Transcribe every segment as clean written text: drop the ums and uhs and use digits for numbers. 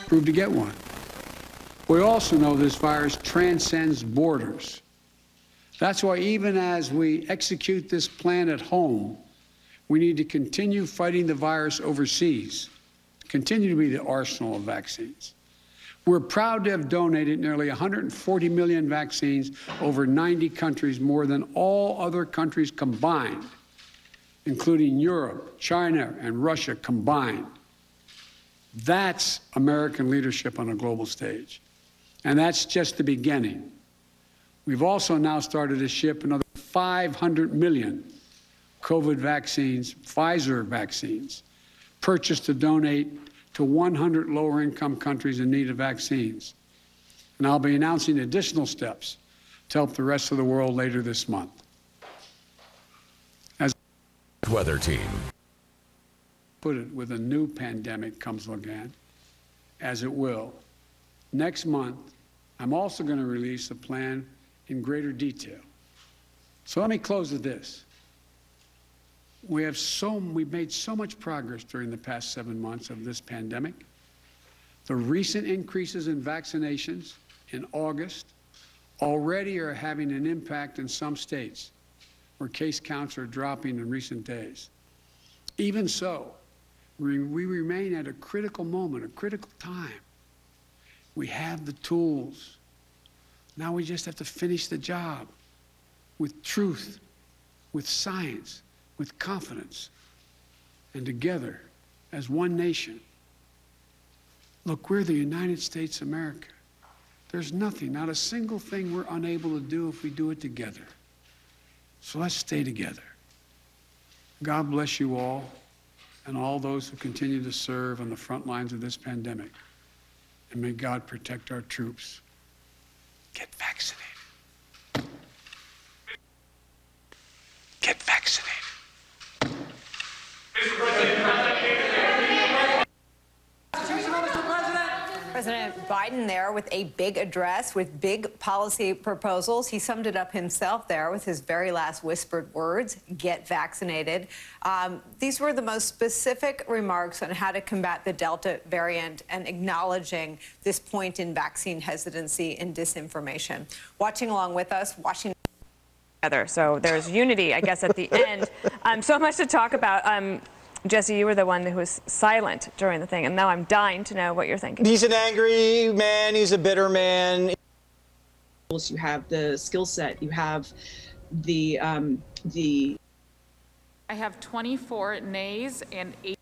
approved to get one. We also know this virus transcends borders. That's why even as we execute this plan at home, we need to continue fighting the virus overseas, continue to be the arsenal of vaccines. We're proud to have donated nearly 140 million vaccines over 90 countries, more than all other countries combined, including Europe, China, and Russia combined. That's American leadership on a global stage. And that's just the beginning. We've also now started to ship another 500 million COVID vaccines, Pfizer vaccines, purchased to donate to 100 lower-income countries in need of vaccines. And I'll be announcing additional steps to help the rest of the world later this month. As weather team put it, with a new pandemic comes again, as it will. Next month, I'm also going to release a plan in greater detail. So let me close with this. We've made so much progress during the past 7 months of this pandemic. The recent increases in vaccinations in August already are having an impact in some states where case counts are dropping in recent days. Even so, we remain at a critical moment, a critical time. We have the tools. Now we just have to finish the job with truth, with science, with confidence, and together as one nation. Look, we're the United States of America. There's nothing, not a single thing we're unable to do if we do it together. So let's stay together. God bless you all and all those who continue to serve on the front lines of this pandemic. And may God protect our troops. Get vaccinated. Get vaccinated. President Biden there with a big address with big policy proposals. He summed it up himself there with his very last whispered words, get vaccinated. These were the most specific remarks on how to combat the Delta variant and acknowledging this point in vaccine hesitancy and disinformation. Watching along with us, Washington. So there's unity, I guess, at the end. So much to talk about. Jesse, you were the one who was silent during the thing, and now I'm dying to know what you're thinking. He's an angry man. He's a bitter man. You have the skill set. You have the. I have 24 nays and 8.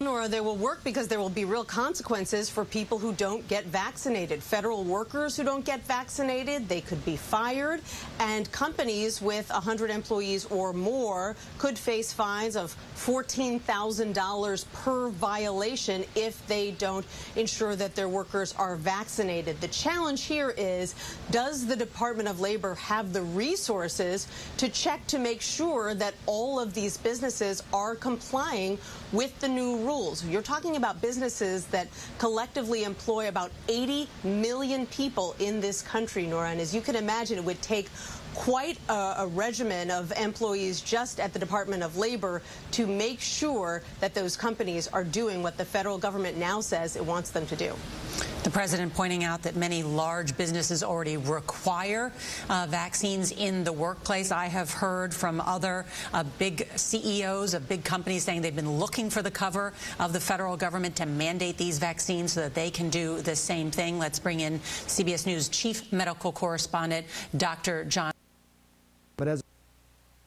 Nora, they will work because there will be real consequences for people who don't get vaccinated. Federal workers who don't get vaccinated, they could be fired, and companies with 100 employees or more could face fines of $14,000 per violation if they don't ensure that their workers are vaccinated. The challenge here is, does the Department of Labor have the resources to check to make sure that all of these businesses are complying with the new rules? You're talking about businesses that collectively employ about 80 million people in this country, Nora, and as you can imagine, it would take quite a regimen of employees just at the Department of Labor to make sure that those companies are doing what the federal government now says it wants them to do. The president pointing out that many large businesses already require vaccines in the workplace. I have heard from other big CEOs of big companies saying they've been looking for the cover of the federal government to mandate these vaccines so that they can do the same thing. Let's bring in CBS News chief medical correspondent, Dr. John. But as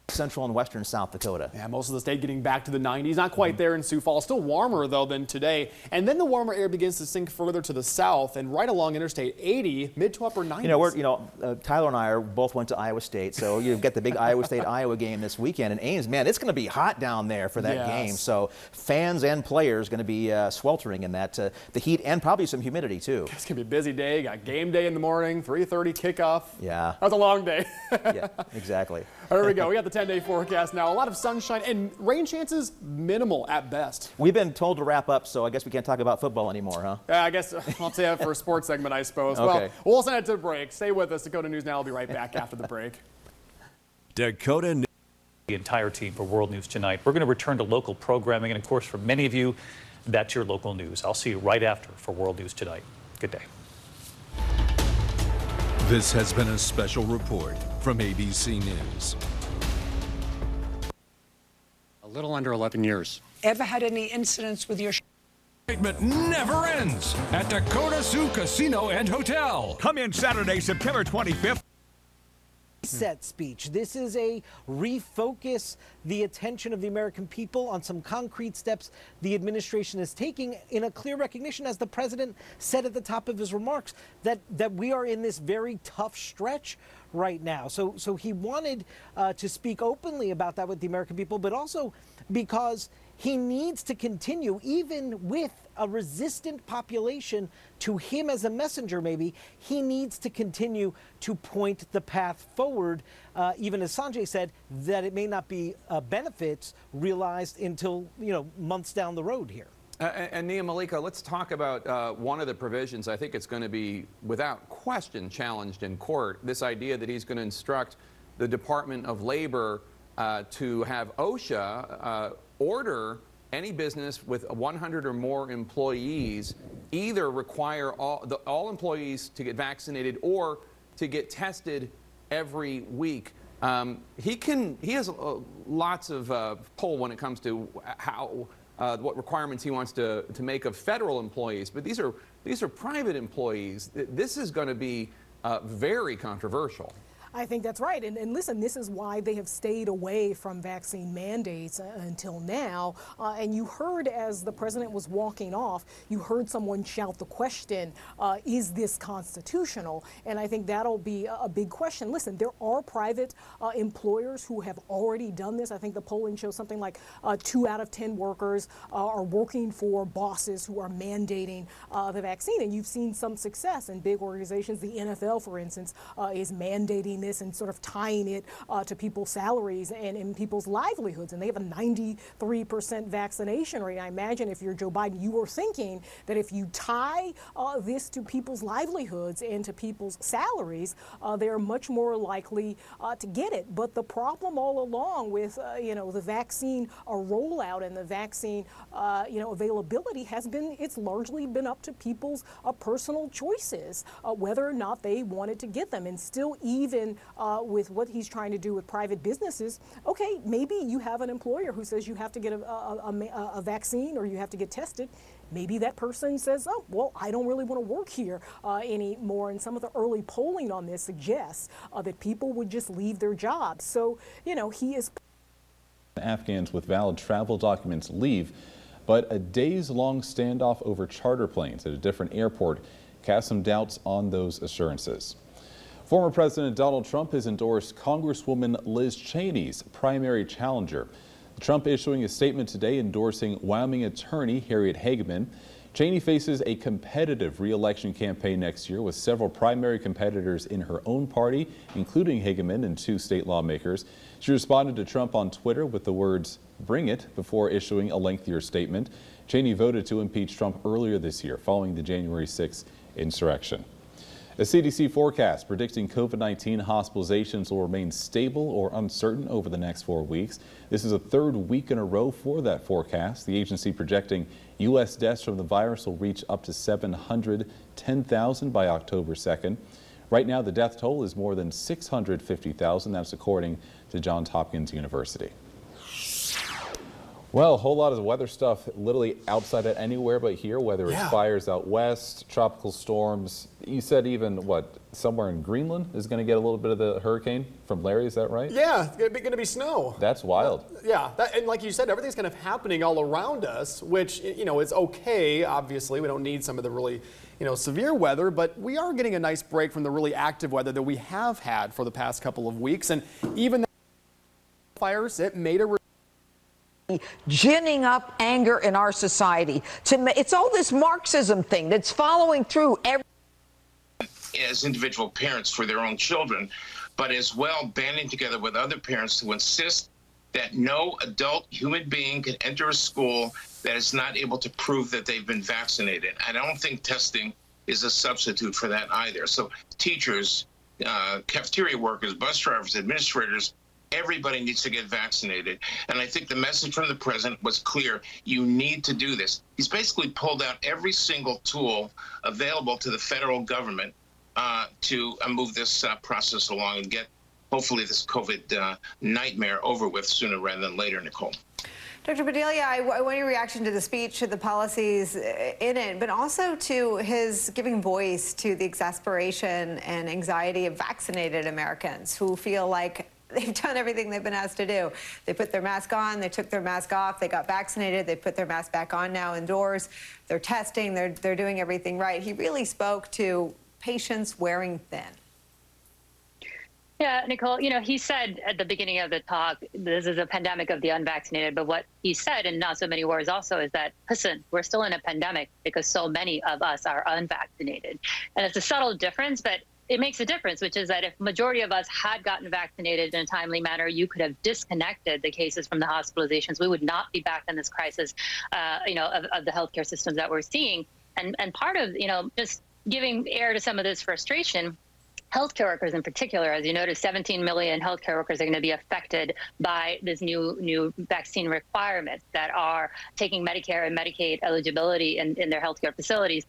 central and western South Dakota. Yeah, most of the state getting back to the 90s. Not quite there in Sioux Falls. Still warmer, though, than today. And then the warmer air begins to sink further to the south and right along Interstate 80, mid to upper 90s. Tyler and I both went to Iowa State, so you've got the big Iowa State-Iowa game this weekend. And Ames, man, it's going to be hot down there for that game. So fans and players going to be sweltering in that, the heat and probably some humidity, too. It's going to be a busy day. Got game day in the morning, 3:30 kickoff. Yeah. That's a long day. Yeah, exactly. There we go. We got the 10-day forecast now. A lot of sunshine and rain chances minimal at best. We've been told to wrap up, so I guess we can't talk about football anymore, huh? Yeah, I guess I'll say that for a sports segment, I suppose. Okay. Well, we'll send it to a break. Stay with us. Dakota News Now will be right back after the break. Dakota News. The entire team for World News Tonight. We're going to return to local programming, and of course, for many of you, That's your local news. I'll see you right after for World News Tonight. Good day. This has been a special report from ABC News. A little under 11 years. Ever had any incidents with your Excitement never ends at Dakota Sioux Casino and Hotel. Come in Saturday, September 25th. Reset speech. This is a refocus the attention of the American people on some concrete steps the administration is taking in a clear recognition, as the president said at the top of his remarks, that we are in this very tough stretch right now. So he wanted to speak openly about that with the American people, but also because he needs to continue, even with a resistant population to him as a messenger, maybe, he needs to continue to point the path forward, even as Sanjay said, that it may not be benefits realized until, months down the road here. And Nia Malika, let's talk about one of the provisions. I think it's going to be, without question, challenged in court. This idea that he's going to instruct the Department of Labor to have OSHA order any business with 100 or more employees either require all employees to get vaccinated or to get tested every week. He has lots of pull when it comes to what requirements he wants to make of federal employees, but these are private employees. This is going to be very controversial. I think that's right. And listen, this is why they have stayed away from vaccine mandates until now. And you heard, as the president was walking off, you heard someone shout the question, is this constitutional? And I think that'll be a big question. Listen, there are private employers who have already done this. I think the polling shows something like 2 out of 10 workers are working for bosses who are mandating the vaccine. And you've seen some success in big organizations. The NFL, for instance, is mandating this and sort of tying it to people's salaries and people's livelihoods. And they have a 93% vaccination rate. I imagine if you're Joe Biden, you were thinking that if you tie this to people's livelihoods and to people's salaries, they're much more likely to get it. But the problem all along with, the vaccine rollout and the vaccine, availability has been, it's largely been up to people's personal choices, whether or not they wanted to get them. And still, even with what he's trying to do with private businesses, okay, maybe you have an employer who says you have to get a vaccine or you have to get tested. Maybe that person says, oh, well, I don't really want to work here anymore. And some of the early polling on this suggests that people would just leave their jobs. So, he is. Afghans with valid travel documents leave, but a days-long standoff over charter planes at a different airport cast some doubts on those assurances. Former President Donald Trump has endorsed Congresswoman Liz Cheney's primary challenger. Trump issuing a statement today endorsing Wyoming attorney Harriet Hageman. Cheney faces a competitive re-election campaign next year with several primary competitors in her own party, including Hageman and 2 state lawmakers. She responded to Trump on Twitter with the words, "Bring it," before issuing a lengthier statement. Cheney voted to impeach Trump earlier this year following the January 6th insurrection. A CDC forecast predicting COVID-19 hospitalizations will remain stable or uncertain over the next 4 weeks. This is a 3rd week in a row for that forecast. The agency projecting U.S. deaths from the virus will reach up to 710,000 by October 2nd. Right now, the death toll is more than 650,000. That's according to Johns Hopkins University. Well, a whole lot of the weather stuff literally outside of anywhere but here, whether it's fires out west, tropical storms. You said even, somewhere in Greenland is going to get a little bit of the hurricane from Larry, is that right? Yeah, it's going to be snow. That's wild. And like you said, everything's kind of happening all around us, which, is okay. Obviously, we don't need some of the really, severe weather, but we are getting a nice break from the really active weather that we have had for the past couple of weeks. And even the fires, it made a ginning up anger in our society. It's all this Marxism thing that's following through as individual parents for their own children, but as well banding together with other parents to insist that no adult human being can enter a school that is not able to prove that they've been vaccinated. I don't think testing is a substitute for that either. So teachers, cafeteria workers, bus drivers, administrators, Everybody needs to get vaccinated. And I think the message from the president was clear. You need to do this. He's basically pulled out every single tool available to the federal government to move this process along and get, hopefully, this COVID nightmare over with sooner rather than later, Nicole. Dr. Bedelia, I want your reaction to the speech, to the policies in it, but also to his giving voice to the exasperation and anxiety of vaccinated Americans who feel like they've done everything they've been asked to do. They put their mask on, they took their mask off, they got vaccinated, they put their mask back on now indoors, they're testing, they're doing everything right. He really spoke to patients wearing thin. Yeah, Nicole, you know, he said at the beginning of the talk, this is a pandemic of the unvaccinated. But what he said, in not so many words also, is that, listen, we're still in a pandemic because so many of us are unvaccinated. And it's a subtle difference, but it makes a difference, which is that if majority of us had gotten vaccinated in a timely manner, you could have disconnected the cases from the hospitalizations. We would not be back in this crisis, you know, of the healthcare systems that we're seeing. And part of, you know, just giving air to some of this frustration, healthcare workers in particular, as you noticed, 17 million healthcare workers are going to be affected by this new vaccine requirements that are taking Medicare and Medicaid eligibility in their healthcare facilities.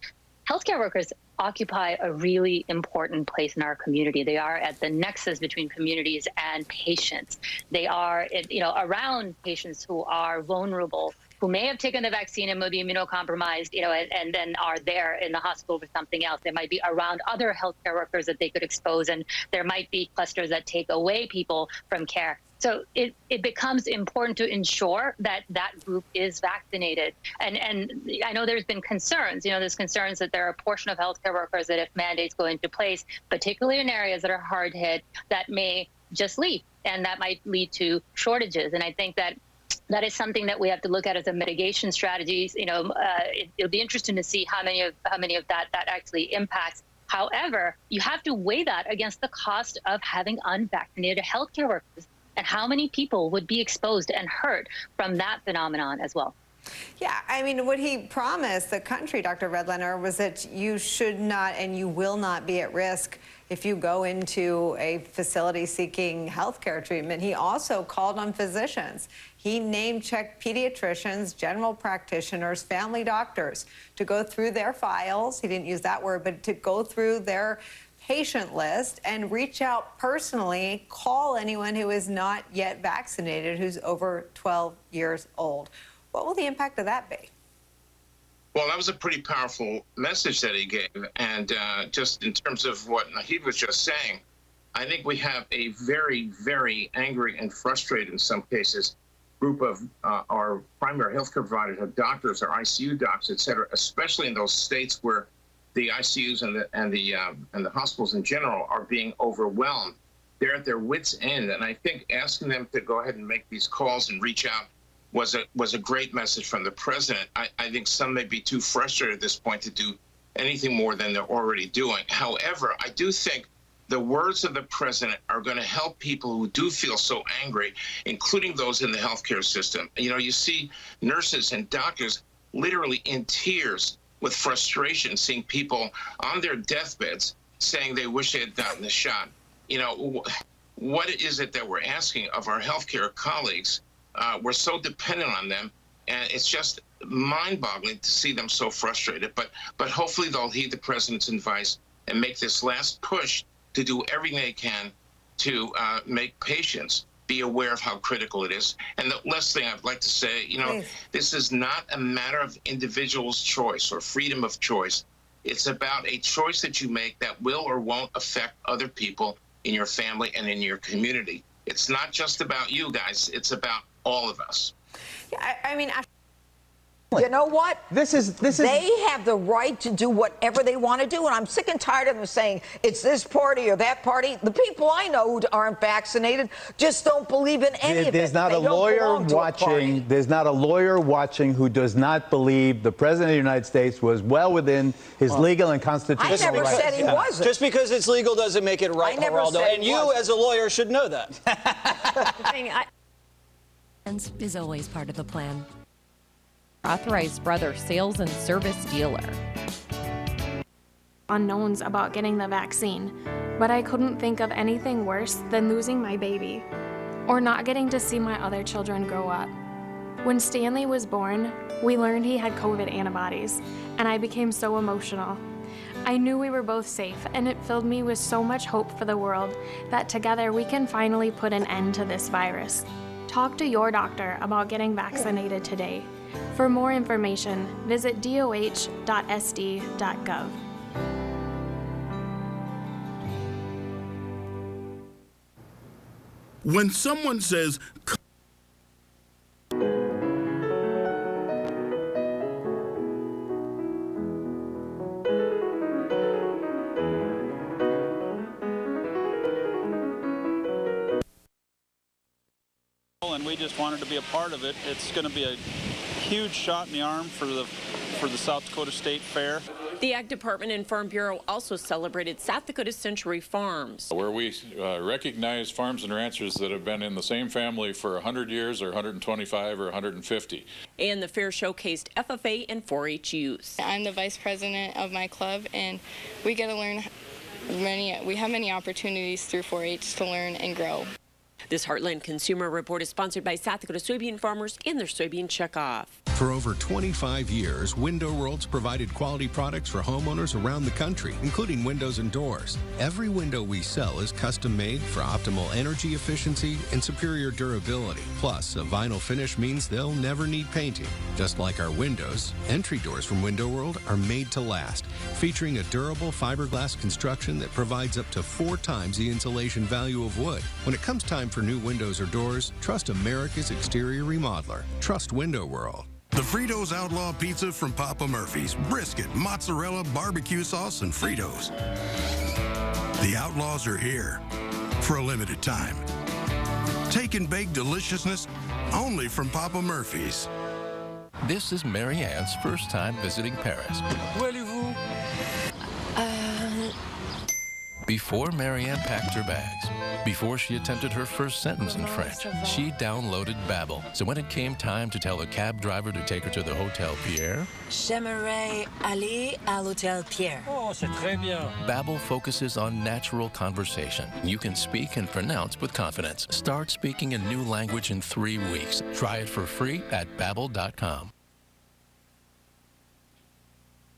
Healthcare workers occupy a really important place in our community. They are at the nexus between communities and patients. They are, you know, around patients who are vulnerable, who may have taken the vaccine and may be immunocompromised, you know, and then are there in the hospital for something else. They might be around other healthcare workers that they could expose, and there might be clusters that take away people from care. So it becomes important to ensure that that group is vaccinated. And I know there's been concerns, you know, there's concerns that there are a portion of healthcare workers that if mandates go into place, particularly in areas that are hard hit, that may just leave, and that might lead to shortages. And I think that is something that we have to look at as a mitigation strategies. You know, it'll be interesting to see how many of that actually impacts. However, you have to weigh that against the cost of having unvaccinated healthcare workers and how many people would be exposed and hurt from that phenomenon as well. Yeah, I mean, what he promised the country, Dr. Redlener, was that you should not and you will not be at risk if you go into a facility seeking health care treatment. He also called on physicians. He name-checked pediatricians, general practitioners, family doctors to go through their files. He didn't use that word, but to go through their patient list and reach out personally, call anyone who is not yet vaccinated, who's over 12 years old. What will the impact of that be? Well, that was a pretty powerful message that he gave. And just in terms of what Naheed was just saying, I think we have a very, very angry and frustrated, in some cases, group of our primary healthcare providers, our doctors, our ICU docs, et cetera, especially in those states where the ICUs and the hospitals in general are being overwhelmed. They're at their wits' end. And I think asking them to go ahead and make these calls and reach out was a great message from the president. I think some may be too frustrated at this point to do anything more than they're already doing. However, I do think the words of the president are going to help people who do feel so angry, including those in the healthcare system. You know, you see nurses and doctors literally in tears with frustration, seeing people on their deathbeds saying they wish they had gotten the shot. You know, what is it that we're asking of our healthcare colleagues? We're so dependent on them, and it's just mind-boggling to see them so frustrated. But hopefully they'll heed the president's advice and make this last push to do everything they can to make patients be aware of how critical it is. And the last thing I'd like to say, you know, Please. This is not a matter of individual's choice or freedom of choice. It's about a choice that you make that will or won't affect other people in your family and in your community. It's not just about you guys. It's about all of us. Yeah, I mean, You know what? This is. They have the right to do whatever they want to do, and I'm sick and tired of them saying it's this party or that party. The people I know who aren't vaccinated just don't believe in any of it. There's not They a don't lawyer belong to a party. watching. There's not a lawyer watching who does not believe the president of the United States was well within his legal and constitutional I never rights. said he wasn't. Just because it's legal doesn't make it right, I never Geraldo. said And he you, wasn't. as a lawyer, should know that. Is always part of the plan. Authorized brother sales and service dealer. Unknowns about getting the vaccine, but I couldn't think of anything worse than losing my baby. or not getting to see my other children grow up. When Stanley was born, we learned he had COVID antibodies, and I became so emotional. I knew we were both safe, and it filled me with so much hope for the world that together we can finally put an end to this virus. Talk to your doctor about getting vaccinated today. For more information, visit doh.sd.gov. When someone says, and we just wanted to be a part of it. It's going to be a huge shot in the arm for the South Dakota State Fair. The Ag Department and Farm Bureau also celebrated South Dakota Century Farms, where we recognize farms and ranchers that have been in the same family for 100 years or 125 or 150. And the fair showcased FFA and 4-H youth. I'm the vice president of my club, and we get to learn we have many opportunities through 4-H to learn and grow. This Heartland Consumer Report is sponsored by South Dakota soybean farmers and their soybean checkoff. For over 25 years, Window World's provided quality products for homeowners around the country, including windows and doors. Every window we sell is custom made for optimal energy efficiency and superior durability. Plus, a vinyl finish means they'll never need painting. Just like our windows, entry doors from Window World are made to last, featuring a durable fiberglass construction that provides up to 4 times the insulation value of wood. When it comes time for new windows or doors, trust America's exterior remodeler. Trust Window World. the Fritos Outlaw Pizza from Papa Murphy's, brisket, mozzarella, barbecue sauce, and Fritos. The Outlaws are here for a limited time. Take and bake deliciousness only from Papa Murphy's. This is Mary Ann's first time visiting Paris. Où allez-vous? Before Mary Ann packed her bags, before she attempted her first sentence in French, she downloaded Babbel. So when it came time to tell the cab driver to take her to the Hotel Pierre, J'aimerais aller à l'Hôtel Pierre. Oh, c'est très bien. Babbel focuses on natural conversation. You can speak and pronounce with confidence. Start speaking a new language in 3 weeks. Try it for free at Babbel.com.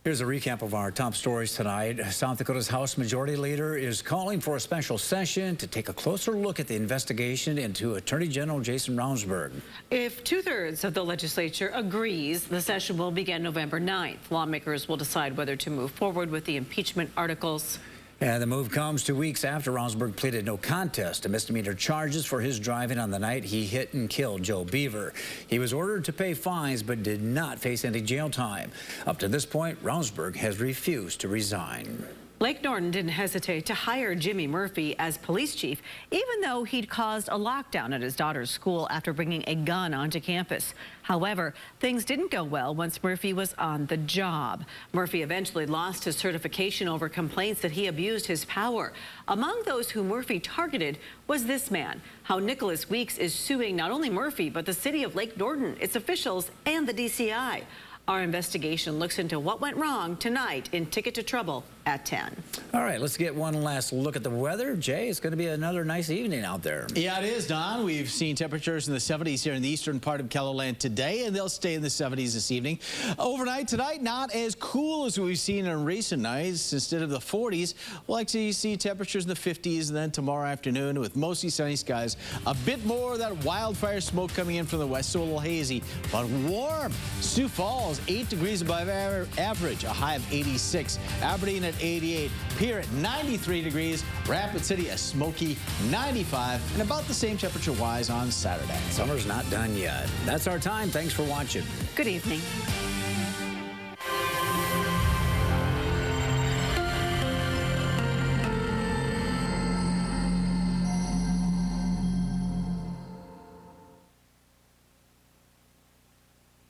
Here's a recap of our top stories tonight. South Dakota's House Majority Leader is calling for a special session to take a closer look at the investigation into Attorney General Jason Ravnsborg. If 2/3 of the legislature agrees, the session will begin November 9th. Lawmakers will decide whether to move forward with the impeachment articles. And the move comes 2 weeks after Ravnsborg pleaded no contest to misdemeanor charges for his driving on the night he hit and killed Joe Beaver. He was ordered to pay fines but did not face any jail time. Up to this point, Ravnsborg has refused to resign. Lake Norton didn't hesitate to hire Jimmy Murphy as police chief, even though he'd caused a lockdown at his daughter's school after bringing a gun onto campus. However, things didn't go well once Murphy was on the job. Murphy eventually lost his certification over complaints that he abused his power. Among those who Murphy targeted was this man. How Nicholas Weeks is suing not only Murphy, but the city of Lake Norton, its officials, and the DCI. Our investigation looks into what went wrong tonight in Ticket to Trouble at 10. All right, let's get one last look at the weather. Jay, it's going to be another nice evening out there. Yeah, it is, Don. We've seen temperatures in the 70s here in the eastern part of KELO today, and they'll stay in the 70s this evening. Overnight tonight, not as cool as we've seen in recent nights. Instead of the 40s, we'll actually see temperatures in the 50s, and then tomorrow afternoon with mostly sunny skies. A bit more of that wildfire smoke coming in from the west, so a little hazy, but warm. Sioux Falls, 8 degrees above average, a high of 86. Aberdeen at 88. Pierre at 93 degrees. Rapid City a smoky 95, and about the same temperature-wise on Saturday. Summer's not done yet. That's our time. Thanks for watching. Good evening.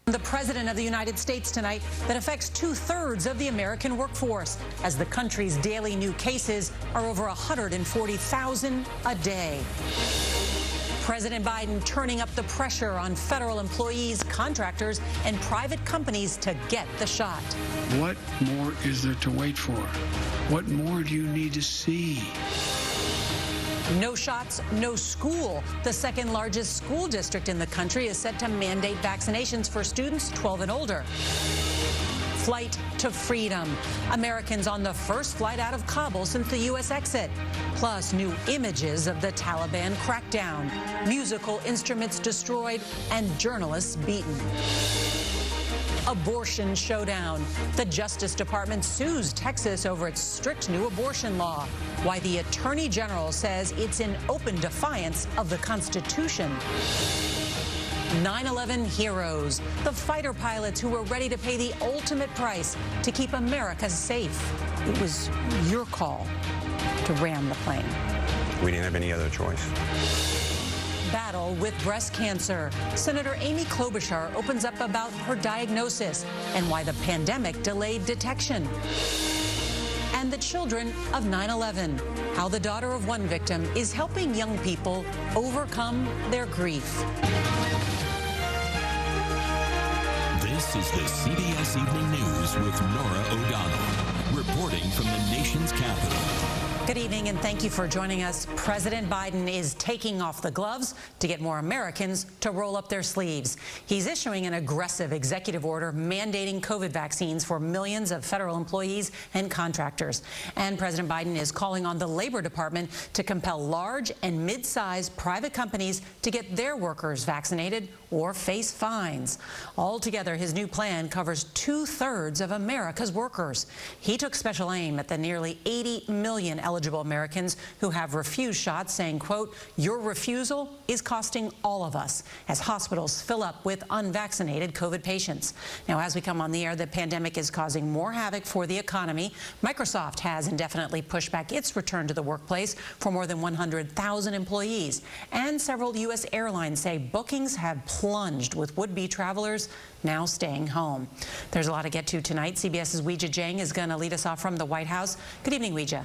The President of the United States tonight that affects 2/3 of the American workforce as the country's daily new cases are over 140,000 a day. President Biden turning up the pressure on federal employees, contractors, and private companies to get the shot. What more is there to wait for? What more do you need to see? No shots, no school. The second largest school district in the country is set to mandate vaccinations for students 12 and older. Flight to freedom. Americans on the first flight out of Kabul since the U.S. exit. Plus new images of the Taliban crackdown. Musical instruments destroyed and journalists beaten. Abortion showdown. The Justice Department sues Texas over its strict new abortion law. Why the Attorney General says it's in open defiance of the Constitution. 9/11 heroes, the fighter pilots who were ready to pay the ultimate price to keep America safe. It was your call to ram the plane. We didn't have any other choice. Battle with breast cancer. Senator Amy Klobuchar opens up about her diagnosis and why the pandemic delayed detection. And the children of 9/11. How the daughter of one victim is helping young people overcome their grief. This is the CBS Evening News with Norah O'Donnell, reporting from the nation's capital. Good evening, and thank you for joining us. President Biden is taking off the gloves to get more Americans to roll up their sleeves. He's issuing an aggressive executive order mandating COVID vaccines for millions of federal employees and contractors. And President Biden is calling on the Labor Department to compel large and mid-sized private companies to get their workers vaccinated or face fines. Altogether, his new plan covers 2/3 of America's workers. He took special aim at the nearly 80 million eligible Americans who have refused shots, saying, quote, "Your refusal is costing all of us," as hospitals fill up with unvaccinated COVID patients. Now, as we come on the air, the pandemic is causing more havoc for the economy. Microsoft has indefinitely pushed back its return to the workplace for more than 100,000 employees. And several U.S. airlines say bookings have plunged, with would-be travelers now staying home. There's a lot to get to tonight. CBS's Weijia Jiang is going to lead us off from the White House. Good evening, Weijia.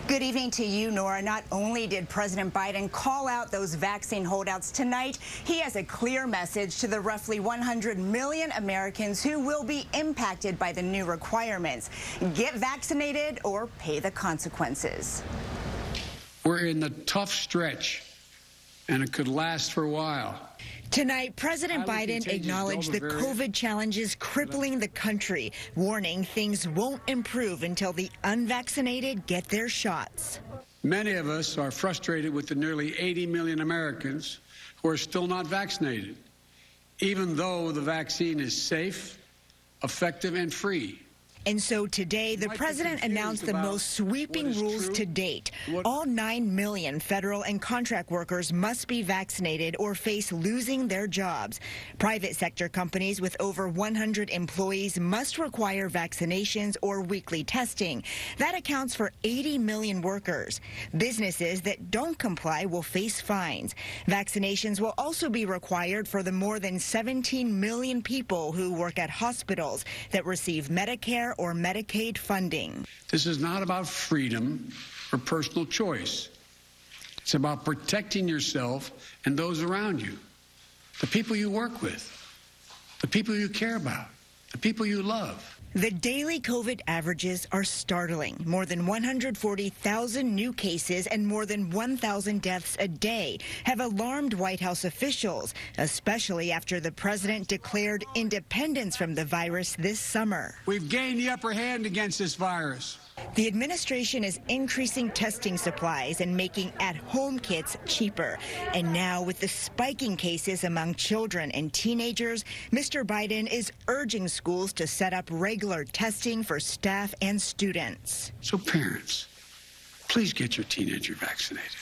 Good evening to you, Nora. Not only did President Biden call out those vaccine holdouts tonight, he has a clear message to the roughly 100 million Americans who will be impacted by the new requirements. Get vaccinated or pay the consequences. We're in the tough stretch, and it could last for a while. Tonight, President Biden acknowledged the COVID challenges crippling the country, warning things won't improve until the unvaccinated get their shots. Many of us are frustrated with the nearly 80 million Americans who are still not vaccinated, even though the vaccine is safe, effective, and free. And so today, the president announced the most sweeping rules to date. All 9 million federal and contract workers must be vaccinated or face losing their jobs. Private sector companies with over 100 employees must require vaccinations or weekly testing. That accounts for 80 million workers. Businesses that don't comply will face fines. Vaccinations will also be required for the more than 17 million people who work at hospitals that receive Medicare or Medicaid funding. This is not about freedom or personal choice. It's about protecting yourself and those around you, the people you work with, the people you care about, the people you love. The daily COVID averages are startling. More than 140,000 new cases and more than 1,000 deaths a day have alarmed White House officials, especially after the president declared independence from the virus this summer. We've gained the upper hand against this virus. The administration is increasing testing supplies and making at-home kits cheaper. And now, with the spiking cases among children and teenagers, Mr. Biden is urging schools to set up regular testing for staff and students. So parents, please get your teenager vaccinated.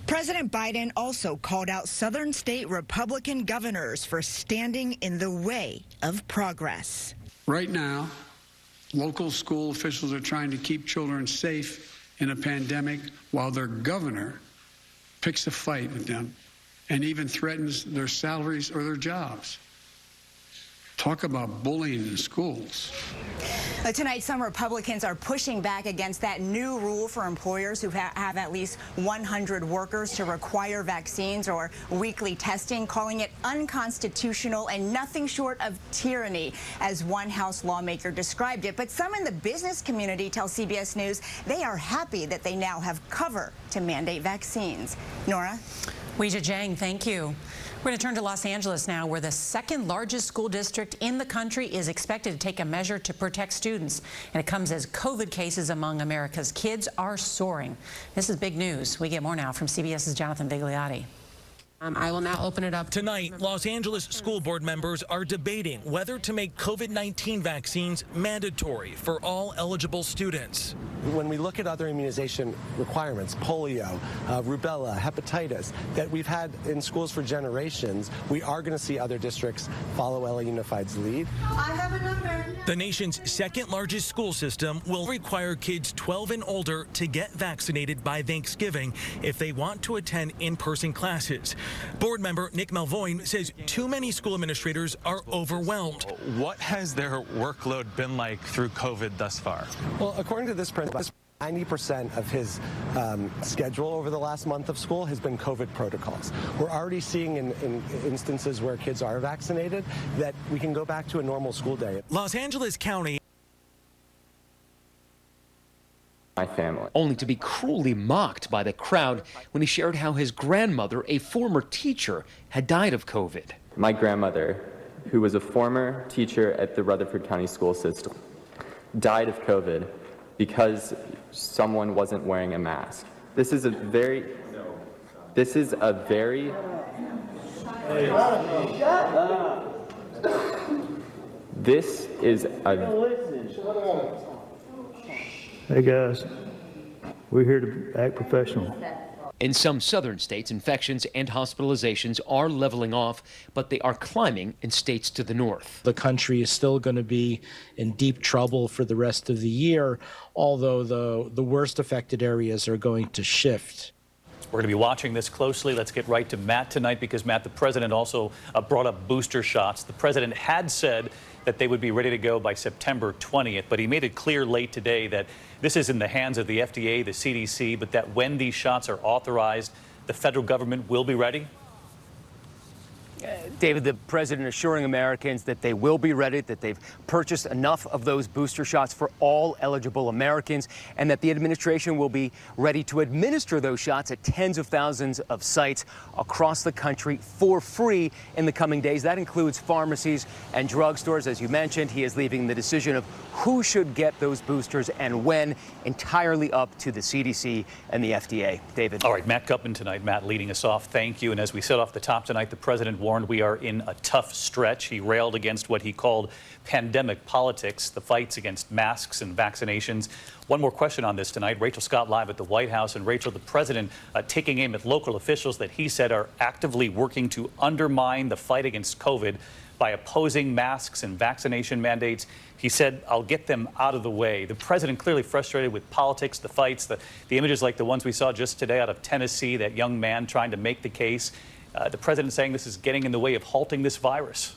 President Biden also called out southern state Republican governors for standing in the way of progress. Right now, local school officials are trying to keep children safe in a pandemic while their governor picks a fight with them and even threatens their salaries or their jobs. Talk about bullying in schools. Tonight, some Republicans are pushing back against that new rule for employers who have at least 100 workers to require vaccines or weekly testing, calling it unconstitutional and nothing short of tyranny, as one House lawmaker described it. But some in the business community tell CBS News they are happy that they now have cover to mandate vaccines. Nora? Weijia Jiang, thank you. We're going to turn to Los Angeles now, where the second largest school district in the country is expected to take a measure to protect students. And it comes as COVID cases among America's kids are soaring. This is big news. We get more now from CBS's Jonathan Vigliotti. I will now open it up. Tonight, Los Angeles school board members are debating whether to make COVID-19 vaccines mandatory for all eligible students. When we look at other immunization requirements, polio, rubella, hepatitis, that we've had in schools for generations, we are going to see other districts follow LA Unified's lead. I have a number. The nation's second largest school system will require kids 12 and older to get vaccinated by Thanksgiving if they want to attend in-person classes. Board member Nick Malvoin says too many school administrators are overwhelmed. What has their workload been like through COVID thus far? Well, according to this principal, 90% of his schedule over the last month of school has been COVID protocols. We're already seeing in instances where kids are vaccinated that we can go back to a normal school day. Los Angeles County. My family, only to be cruelly mocked by the crowd when he shared how his grandmother, a former teacher, had died of COVID. My grandmother, who was a former teacher at the Rutherford County School System, died of COVID because someone wasn't wearing a mask. This is a very Hey guys, we're here to act professional. In some southern states, infections and hospitalizations are leveling off, but they are climbing in states to the north. The country is still going to be in deep trouble for the rest of the year, although the worst affected areas are going to shift. We're going to be watching this closely. Let's get right to Matt tonight because, Matt, the president also brought up booster shots. The president had said that they would be ready to go by September 20th, but he made it clear late today that this is in the hands of the FDA, the CDC, but that when these shots are authorized, the federal government will be ready. David, the president assuring Americans that they will be ready, that they've purchased enough of those booster shots for all eligible Americans, and that the administration will be ready to administer those shots at tens of thousands of sites across the country for free in the coming days. That includes pharmacies and drugstores. As you mentioned, he is leaving the decision of who should get those boosters and when entirely up to the CDC and the FDA. David. All right, Matt Gutman tonight. Matt leading us off. Thank you. And as we said off the top tonight, the president warned we are in a tough stretch. He railed against what he called pandemic politics, the fights against masks and vaccinations. One more question on this tonight. Rachel Scott live at the White House. And Rachel, the president taking aim at local officials that he said are actively working to undermine the fight against COVID by opposing masks and vaccination mandates. He said, I'll get them out of the way. The president clearly frustrated with politics, the fights, the images like the ones we saw just today out of Tennessee, that young man trying to make the case. The president saying this is getting in the way of halting this virus.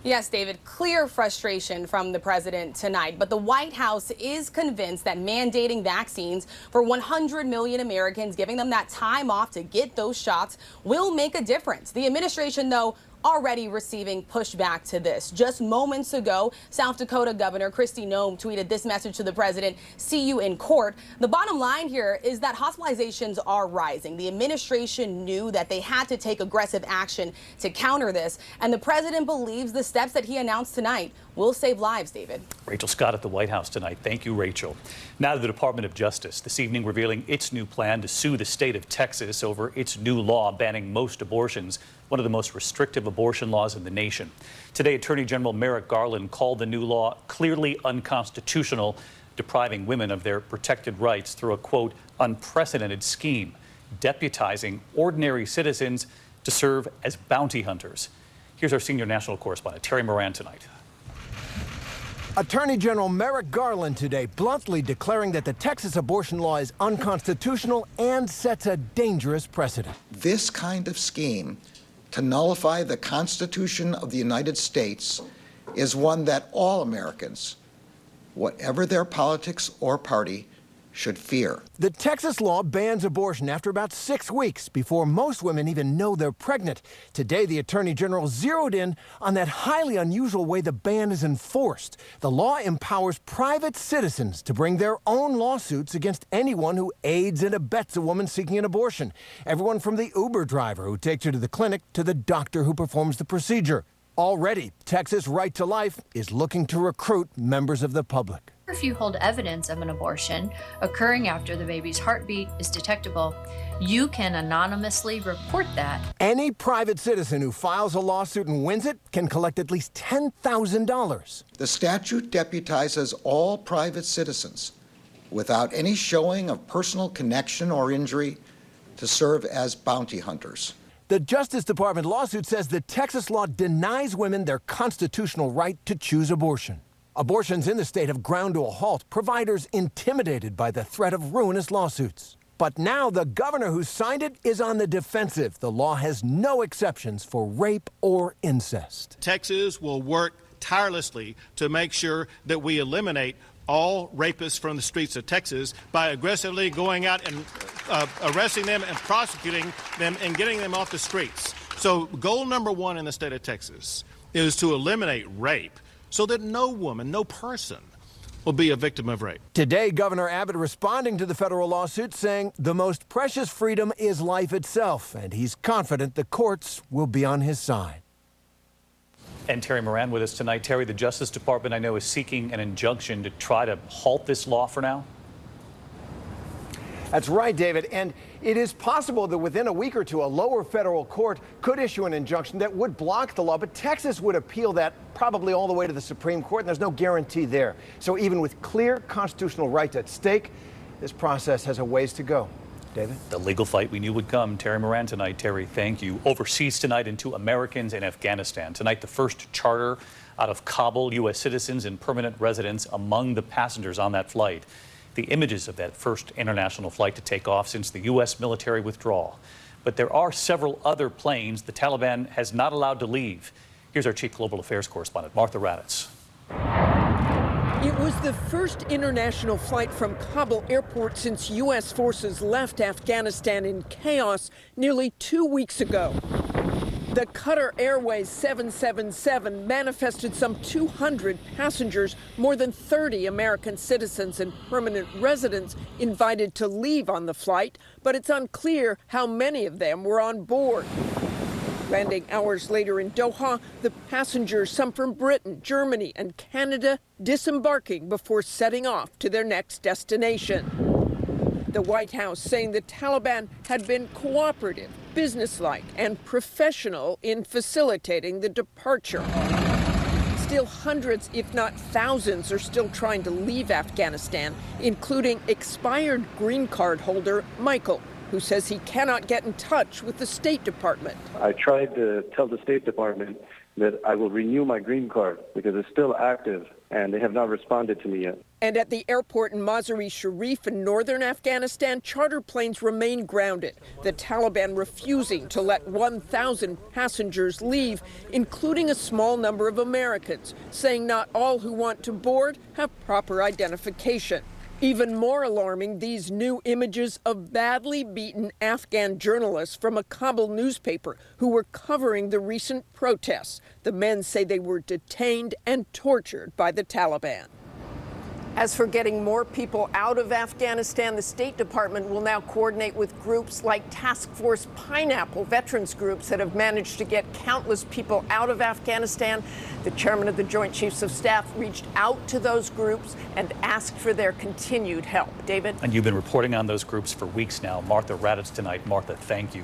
Yes, David, clear frustration from the president tonight, but the White House is convinced that mandating vaccines for 100 million Americans, giving them that time off to get those shots, will make a difference. The administration, though, already receiving pushback to this. Just moments ago, South Dakota Governor Kristi Noem tweeted this message to the president: "See you in court." The bottom line here is that hospitalizations are rising. The administration knew that they had to take aggressive action to counter this, and the president believes the steps that he announced tonight will save lives, David. Rachel Scott at the White House tonight. Thank you, Rachel. Now to the Department of Justice. This evening revealing its new plan to sue the state of Texas over its new law banning most abortions, one of the most restrictive abortion laws in the nation. Today, Attorney General Merrick Garland called the new law clearly unconstitutional, depriving women of their protected rights through a, quote, unprecedented scheme, deputizing ordinary citizens to serve as bounty hunters. Here's our senior national correspondent, Terry Moran, tonight. Attorney General Merrick Garland today bluntly declaring that the Texas abortion law is unconstitutional and sets a dangerous precedent. This kind of scheme to nullify the Constitution of the United States is one that all Americans, whatever their politics or party, should fear. The Texas law bans abortion after about 6 weeks before most women even know they're pregnant. Today, the Attorney General zeroed in on that highly unusual way the ban is enforced. The law empowers private citizens to bring their own lawsuits against anyone who aids and abets a woman seeking an abortion. Everyone from the Uber driver who takes her to the clinic to the doctor who performs the procedure. Already, Texas Right to Life is looking to recruit members of the public. If you hold evidence of an abortion occurring after the baby's heartbeat is detectable, you can anonymously report that. Any private citizen who files a lawsuit and wins it can collect at least $10,000. The statute deputizes all private citizens without any showing of personal connection or injury to serve as bounty hunters. The Justice Department lawsuit says the Texas law denies women their constitutional right to choose abortion. Abortions in the state have ground to a halt, providers intimidated by the threat of ruinous lawsuits. But now the governor who signed it is on the defensive. The law has no exceptions for rape or incest. Texas will work tirelessly to make sure that we eliminate all rapists from the streets of Texas by aggressively going out and arresting them and prosecuting them and getting them off the streets. So goal number one in the state of Texas is to eliminate rape so that no woman, no person will be a victim of rape. Today, Governor Abbott responding to the federal lawsuit saying the most precious freedom is life itself, and he's confident the courts will be on his side. And Terry Moran with us tonight. Terry, the Justice Department, I know, is seeking an injunction to try to halt this law for now. That's right, David. And it is possible that within a week or two, a lower federal court could issue an injunction that would block the law. But Texas would appeal that probably all the way to the Supreme Court, and there's no guarantee there. So even with clear constitutional rights at stake, this process has a ways to go. David? The legal fight we knew would come. Terry Moran tonight. Terry, thank you. Overseas tonight into Americans in Afghanistan. Tonight, the first charter out of Kabul, U.S. citizens and permanent residents among the passengers on that flight. The images of that first international flight to take off since the U.S. military withdrawal. But there are several other planes the Taliban has not allowed to leave. Here's our chief global affairs correspondent, Martha Raddatz. It was the first international flight from Kabul airport since U.S. forces left Afghanistan in chaos nearly 2 weeks ago. The Qatar Airways 777 manifested some 200 passengers, more than 30 American citizens and permanent residents invited to leave on the flight, but it's unclear how many of them were on board. Landing hours later in Doha, the passengers, some from Britain, Germany, and Canada, disembarking before setting off to their next destination. The White House saying the Taliban had been cooperative, businesslike, and professional in facilitating the departure. Still hundreds, if not thousands, are still trying to leave Afghanistan, including expired green card holder Michael, who says he cannot get in touch with the State Department. I tried to tell the State Department that I will renew my green card because it's still active, and they have not responded to me yet. And at the airport in Mazar-e-Sharif in northern Afghanistan, charter planes remain grounded, the Taliban refusing to let 1,000 passengers leave, including a small number of Americans, saying not all who want to board have proper identification. Even more alarming, these new images of badly beaten Afghan journalists from a Kabul newspaper who were covering the recent protests. The men say they were detained and tortured by the Taliban. As for getting more people out of Afghanistan, the State Department will now coordinate with groups like Task Force Pineapple, veterans groups that have managed to get countless people out of Afghanistan. The chairman of the Joint Chiefs of Staff reached out to those groups and asked for their continued help. David? And you've been reporting on those groups for weeks now. Martha Raddatz tonight. Martha, thank you.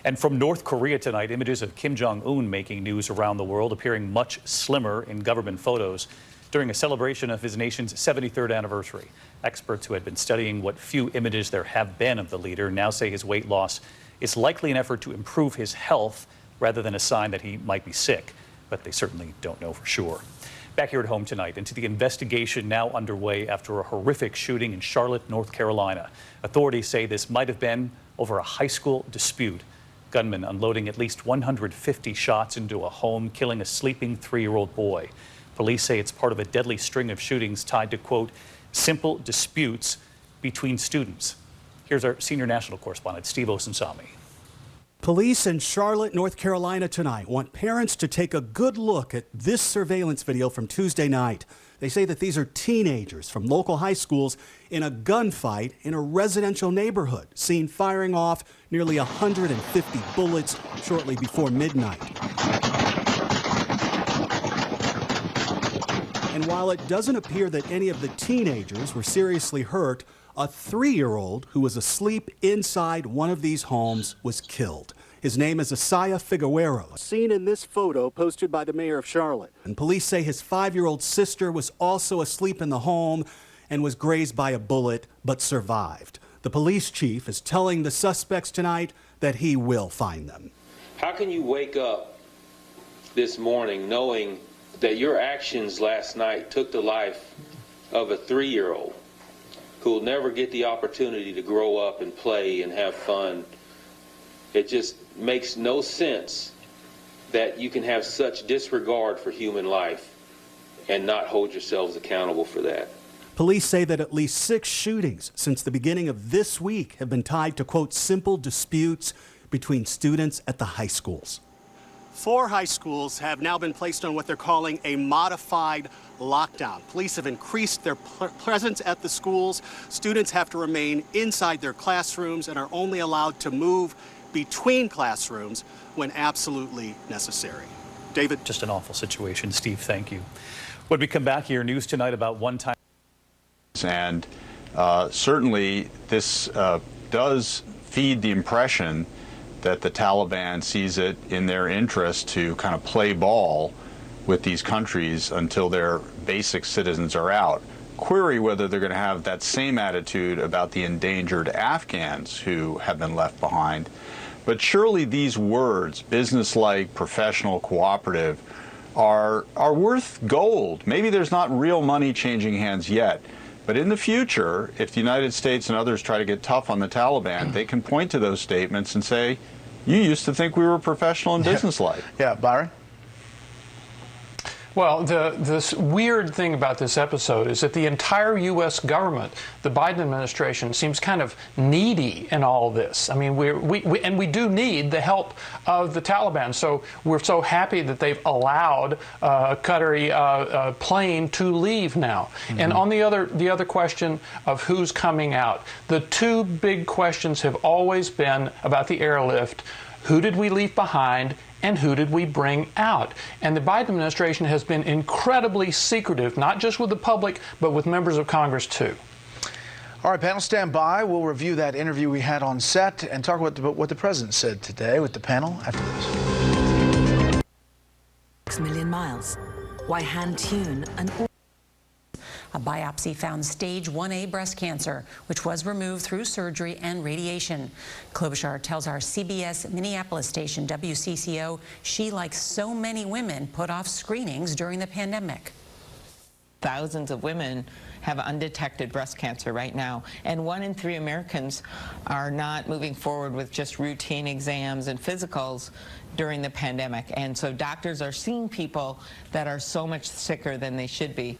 And from North Korea tonight, images of Kim Jong-un making news around the world, appearing much slimmer in government photos during a celebration of his nation's 73rd anniversary. Experts who had been studying what few images there have been of the leader now say his weight loss is likely an effort to improve his health rather than a sign that he might be sick, but they certainly don't know for sure. Back here at home tonight, into the investigation now underway after a horrific shooting in Charlotte, North Carolina. Authorities say this might have been over a high school dispute. Gunmen unloading at least 150 shots into a home, killing a sleeping 3-year-old boy. Police say it's part of a deadly string of shootings tied to, quote, simple disputes between students. Here's our senior national correspondent, Steve Osunsami. Police in Charlotte, North Carolina tonight want parents to take a good look at this surveillance video from Tuesday night. They say that these are teenagers from local high schools in a gunfight in a residential neighborhood, seen firing off nearly 150 bullets shortly before midnight. And while it doesn't appear that any of the teenagers were seriously hurt, a 3-year-old who was asleep inside one of these homes was killed. His name is SIOUX, seen in this photo posted by the mayor of Charlotte. And police say his 5-year-old sister was also asleep in the home and was grazed by a bullet, but survived. The police chief is telling the suspects tonight that he will find them. How can you wake up this morning knowing that your actions last night took the life of a 3-year-old who will never get the opportunity to grow up and play and have fun? It just makes no sense that you can have such disregard for human life and not hold yourselves accountable for that. Police say that at least 6 shootings since the beginning of this week have been tied to, quote, simple disputes between students at the high schools. 4 high schools have now been placed on what they're calling a modified lockdown. Police have increased their presence at the schools. Students have to remain inside their classrooms and are only allowed to move between classrooms when absolutely necessary. David? Just an awful situation. Steve, thank you. When we come back here, news tonight about one-time... And certainly this does feed the impression that the Taliban sees it in their interest to kind of play ball with these countries until their basic citizens are out. Query whether they're going to have that same attitude about the endangered Afghans who have been left behind. But surely these words, businesslike, professional, cooperative, are worth gold. Maybe there's not real money changing hands yet. But in the future, if the United States and others try to get tough on the Taliban, they can point to those statements and say, you used to think we were professional and businesslike. Yeah, Byron? Well, this weird thing about this episode is that the entire U.S. government, the Biden administration, seems kind of needy in all of this. I mean, we do need the help of the Taliban. So we're so happy that they've allowed a Qatari plane to leave now. Mm-hmm. And on the other question of who's coming out, the 2 big questions have always been about the airlift. Who did we leave behind? And who did we bring out? And the Biden administration has been incredibly secretive, not just with the public, but with members of Congress, too. All right, panel, stand by. We'll review that interview we had on set and talk about what the president said today with the panel after this. 6 million miles. Why hand tune an... A biopsy found stage 1A breast cancer, which was removed through surgery and radiation. Klobuchar tells our CBS Minneapolis station WCCO she, like so many women, put off screenings during the pandemic. Thousands of women have undetected breast cancer right now, and 1 in 3 Americans are not moving forward with just routine exams and physicals during the pandemic. And so doctors are seeing people that are so much sicker than they should be.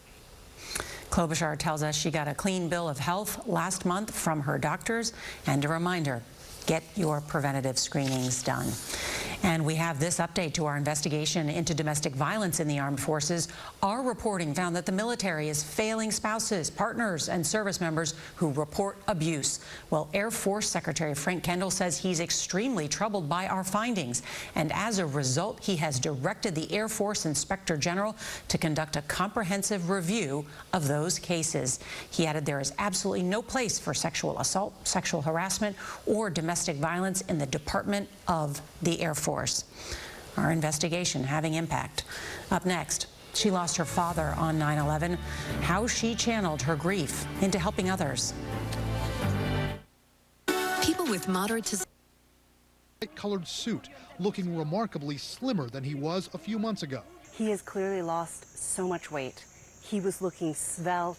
Klobuchar tells us she got a clean bill of health last month from her doctors, and a reminder, get your preventative screenings done. And we have this update to our investigation into domestic violence in the armed forces. Our reporting found that the military is failing spouses, partners, and service members who report abuse. Well, Air Force Secretary Frank Kendall says he's extremely troubled by our findings. And as a result, he has directed the Air Force Inspector General to conduct a comprehensive review of those cases. He added there is absolutely no place for sexual assault, sexual harassment, or domestic violence in the Department of the Air Force. Our investigation having impact. Up next, she lost her father on 9/11, how she channeled her grief into helping others. People with moderate to colored suit, looking remarkably slimmer than he was a few months ago. He has clearly lost so much weight. He was looking svelte,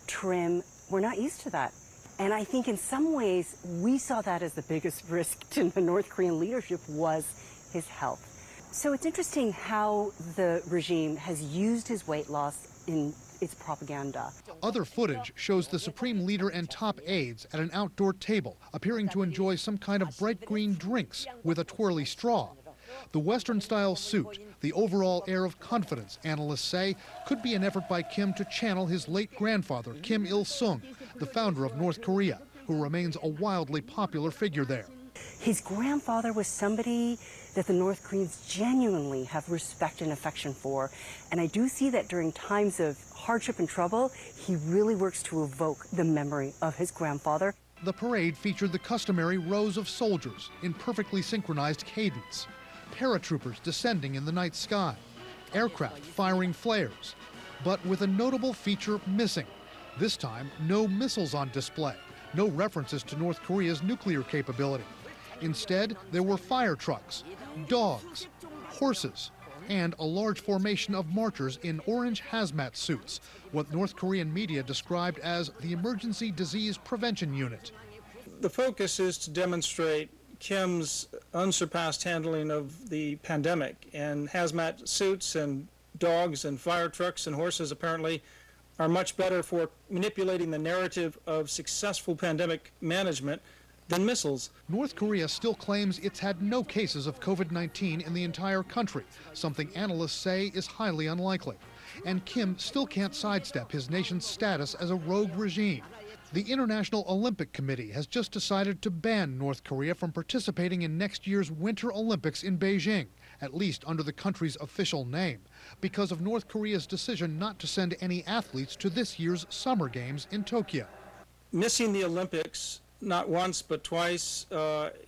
trim. We're not used to that. And I think in some ways, we saw that as the biggest risk to the North Korean leadership was his health. So it's interesting how the regime has used his weight loss in its propaganda. Other footage shows the supreme leader and top aides at an outdoor table, appearing to enjoy some kind of bright green drinks with a twirly straw. The Western-style suit, the overall air of confidence, analysts say, could be an effort by Kim to channel his late grandfather, Kim Il-sung, the founder of North Korea, who remains a wildly popular figure there. His grandfather was somebody that the North Koreans genuinely have respect and affection for. And I do see that during times of hardship and trouble, he really works to evoke the memory of his grandfather. The parade featured the customary rows of soldiers in perfectly synchronized cadence, paratroopers descending in the night sky, aircraft firing flares, but with a notable feature missing. This time, no missiles on display, no references to North Korea's nuclear capability. Instead, there were fire trucks, dogs, horses, and a large formation of marchers in orange hazmat suits, what North Korean media described as the Emergency Disease Prevention Unit. The focus is to demonstrate Kim's unsurpassed handling of the pandemic, and hazmat suits and dogs and fire trucks and horses apparently are much better for manipulating the narrative of successful pandemic management than missiles. North Korea still claims it's had no cases of COVID-19 in the entire country, something analysts say is highly unlikely. And Kim still can't sidestep his nation's status as a rogue regime. The International Olympic Committee has just decided to ban North Korea from participating in next year's Winter Olympics in Beijing, at least under the country's official name, because of North Korea's decision not to send any athletes to this year's Summer Games in Tokyo. Missing the Olympics not once but twice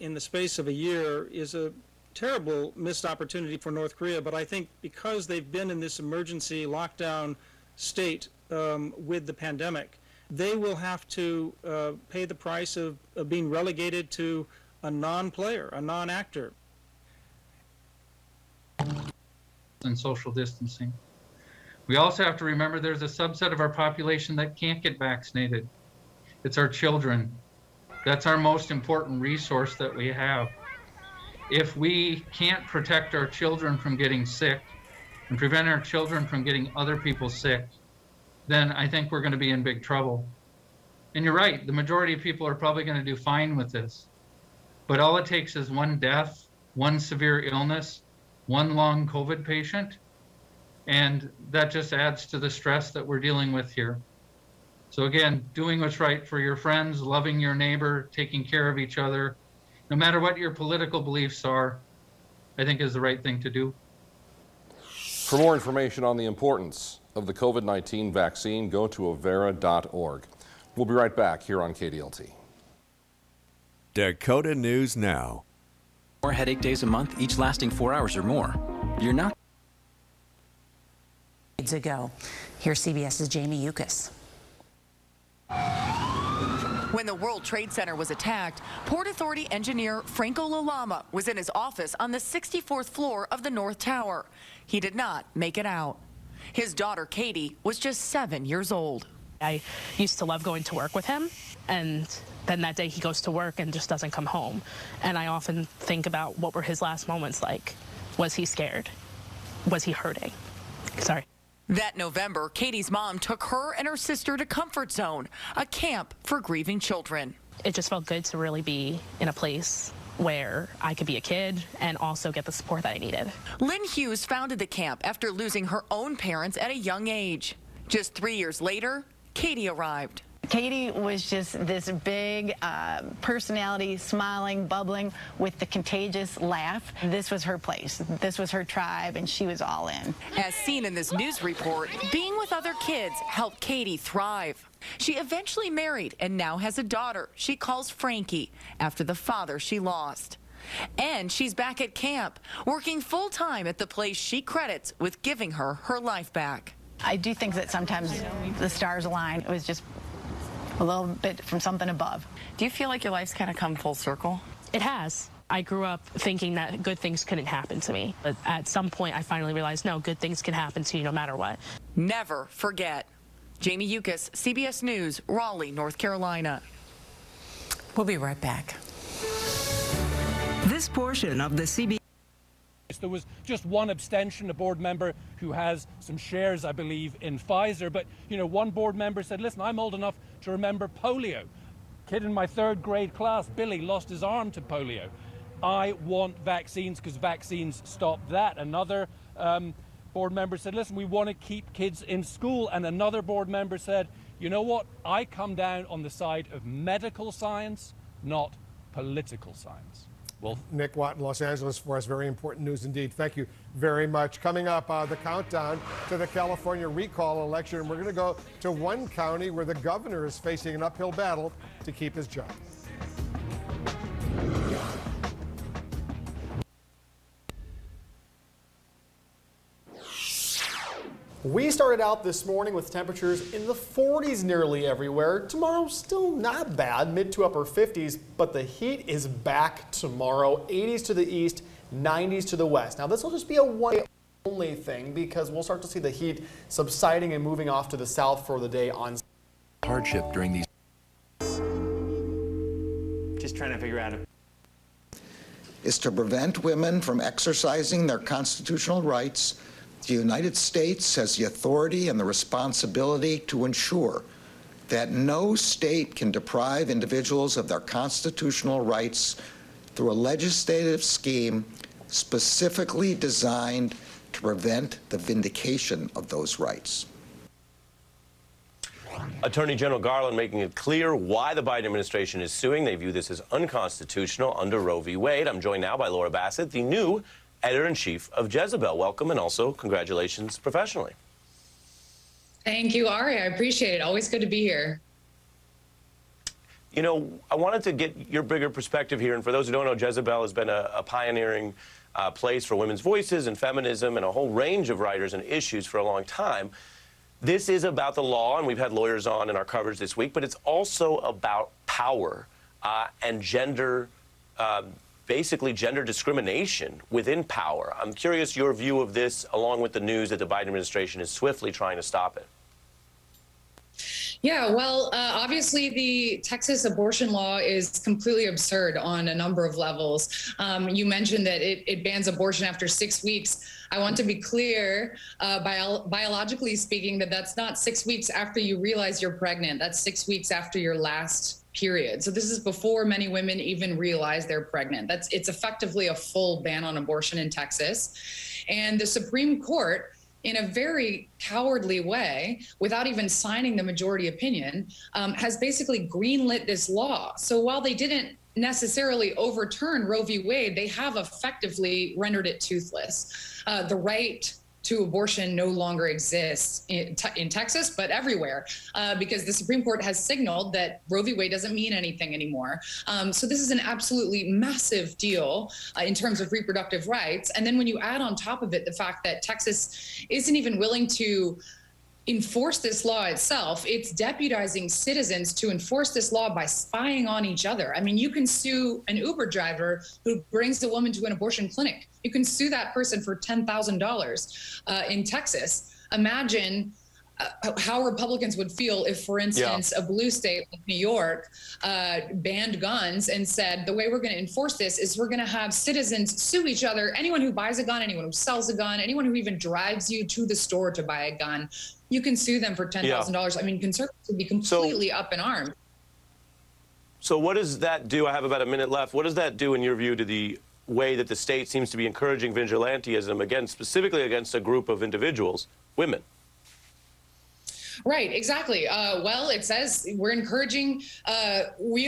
in the space of a year is a terrible missed opportunity for North Korea. But I think because they've been in this emergency lockdown state with the pandemic, they will have to pay the price of being relegated to a non-player, a non-actor. And social distancing. We also have to remember there's a subset of our population that can't get vaccinated. It's our children. That's our most important resource that we have. If we can't protect our children from getting sick and prevent our children from getting other people sick, then I think we're going to be in big trouble. And you're right, the majority of people are probably going to do fine with this. But all it takes is one death, one severe illness, one long COVID patient, and that just adds to the stress that we're dealing with here. So again, doing what's right for your friends, loving your neighbor, taking care of each other, no matter what your political beliefs are, I think is the right thing to do. For more information on the importance of the COVID-19 vaccine, go to avera.org. We'll be right back here on KDLT. Dakota News Now. 4 headache days a month, each lasting 4 hours or more. You're not. Ago. Here's CBS's SIOUX. When the World Trade Center was attacked, Port Authority engineer Franco Lalama was in his office on the 64th floor of the North Tower. He did not make it out. His daughter, Katie, was just 7 years old. I used to love going to work with him, and then that day he goes to work and just doesn't come home. And I often think about what were his last moments like. Was he scared? Was he hurting? Sorry. That November, Katie's mom took her and her sister to Comfort Zone, a camp for grieving children. It just felt good to really be in a place where I could be a kid and also get the support that I needed. Lynn Hughes founded the camp after losing her own parents at a young age. Just 3 years later, Katie arrived. Katie was just this big personality, smiling, bubbling with the contagious laugh. This was her place. This was her tribe, and she was all in. As seen in this news report, being with other kids helped Katie thrive. She eventually married and now has a daughter she calls Frankie after the father she lost. And she's back at camp, working full-time at the place she credits with giving her her life back. I do think that sometimes the stars align. It was just a little bit from something above. Do you feel like your life's kind of come full circle? It has. I grew up thinking that good things couldn't happen to me. But at some point, I finally realized, no, good things can happen to you no matter what. Never forget. SIOUX, CBS News, Raleigh, North Carolina. We'll be right back. This portion of the CBS There was just one abstention, a board member who has some shares, I believe, in Pfizer. But, you know, one board member said, listen, I'm old enough to remember polio. Kid in my 3rd grade class, Billy, lost his arm to polio. I want vaccines because vaccines stop that. Another board member said, listen, we want to keep kids in school. And another board member said, you know what? I come down on the side of medical science, not political science. Well, Nick Watt in Los Angeles for us. Very important news indeed. Thank you very much. Coming up, the countdown to the California recall election. We're going to go to one county where the governor is facing an uphill battle to keep his job. We started out this morning with temperatures in the 40s nearly everywhere. Tomorrow, still not bad, mid to upper 50s, but the heat is back tomorrow. 80s to the east, 90s to the west. Now, this will just be a one-only thing because we'll start to see the heat subsiding and moving off to the south for the day on hardship during these. Just trying to figure out is to prevent women from exercising their constitutional rights. The United States has the authority and the responsibility to ensure that no state can deprive individuals of their constitutional rights through a legislative scheme specifically designed to prevent the vindication of those rights. Attorney General Garland making it clear why the Biden administration is suing. They view this as unconstitutional under Roe v. Wade. I'm joined now by Laura Bassett, the new editor-in-chief of Jezebel. Welcome, and also congratulations professionally. Thank you, Ari. I appreciate it. Always good to be here. You know, I wanted to get your bigger perspective here, and for those who don't know, Jezebel has been a pioneering place for women's voices and feminism and a whole range of writers and issues for a long time. This is about the law, and we've had lawyers on in our coverage this week, but it's also about power and gender, basically gender discrimination within power. I'm curious your view of this, along with the news that the Biden administration is swiftly trying to stop it. Yeah, well, obviously the Texas abortion law is completely absurd on a number of levels. You mentioned that it bans abortion after 6 weeks. I want to be clear, biologically speaking, that that's not 6 weeks after you realize you're pregnant. That's 6 weeks after your last period. So this is before many women even realize they're pregnant. It's effectively a full ban on abortion in Texas. And the Supreme Court, in a very cowardly way, without even signing the majority opinion, has basically greenlit this law. So while they didn't necessarily overturn Roe v. Wade, they have effectively rendered it toothless. The right to abortion no longer exists in Texas, but everywhere, because the Supreme Court has signaled that Roe v. Wade doesn't mean anything anymore. So this is an absolutely massive deal in terms of reproductive rights. And then when you add on top of it the fact that Texas isn't even willing to enforce this law itself, it's deputizing citizens to enforce this law by spying on each other. I mean, you can sue an Uber driver who brings a woman to an abortion clinic. You can sue that person for $10,000 in Texas. Imagine how Republicans would feel if, for instance, a blue state like New York banned guns and said, the way we're going to enforce this is we're going to have citizens sue each other. Anyone who buys a gun, anyone who sells a gun, anyone who even drives you to the store to buy a gun, you can sue them for $10,000. I mean, conservatives would be completely up in arms. So what does that do? I have about a minute left. What does that do, in your view, to the way that the state seems to be encouraging vigilantism, again, specifically against a group of individuals, women? Right, exactly. Well, it says we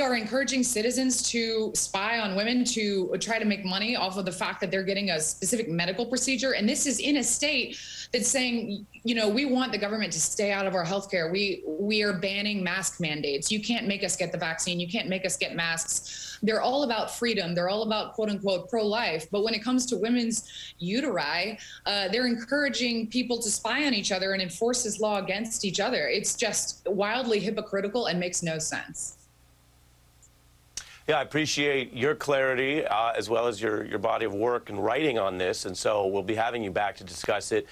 are encouraging citizens to spy on women to try to make money off of the fact that they're getting a specific medical procedure. And this is in a state that's saying, you know, we want the government to stay out of our healthcare. We are banning mask mandates. You can't make us get the vaccine. You can't make us get masks. They're all about freedom. They're all about, quote unquote, pro-life. But when it comes to women's uteri, they're encouraging people to spy on each other and enforce this law against each other. It's just wildly hypocritical and makes no sense. Yeah, I appreciate your clarity as well as your body of work and writing on this. And so we'll be having you back to discuss it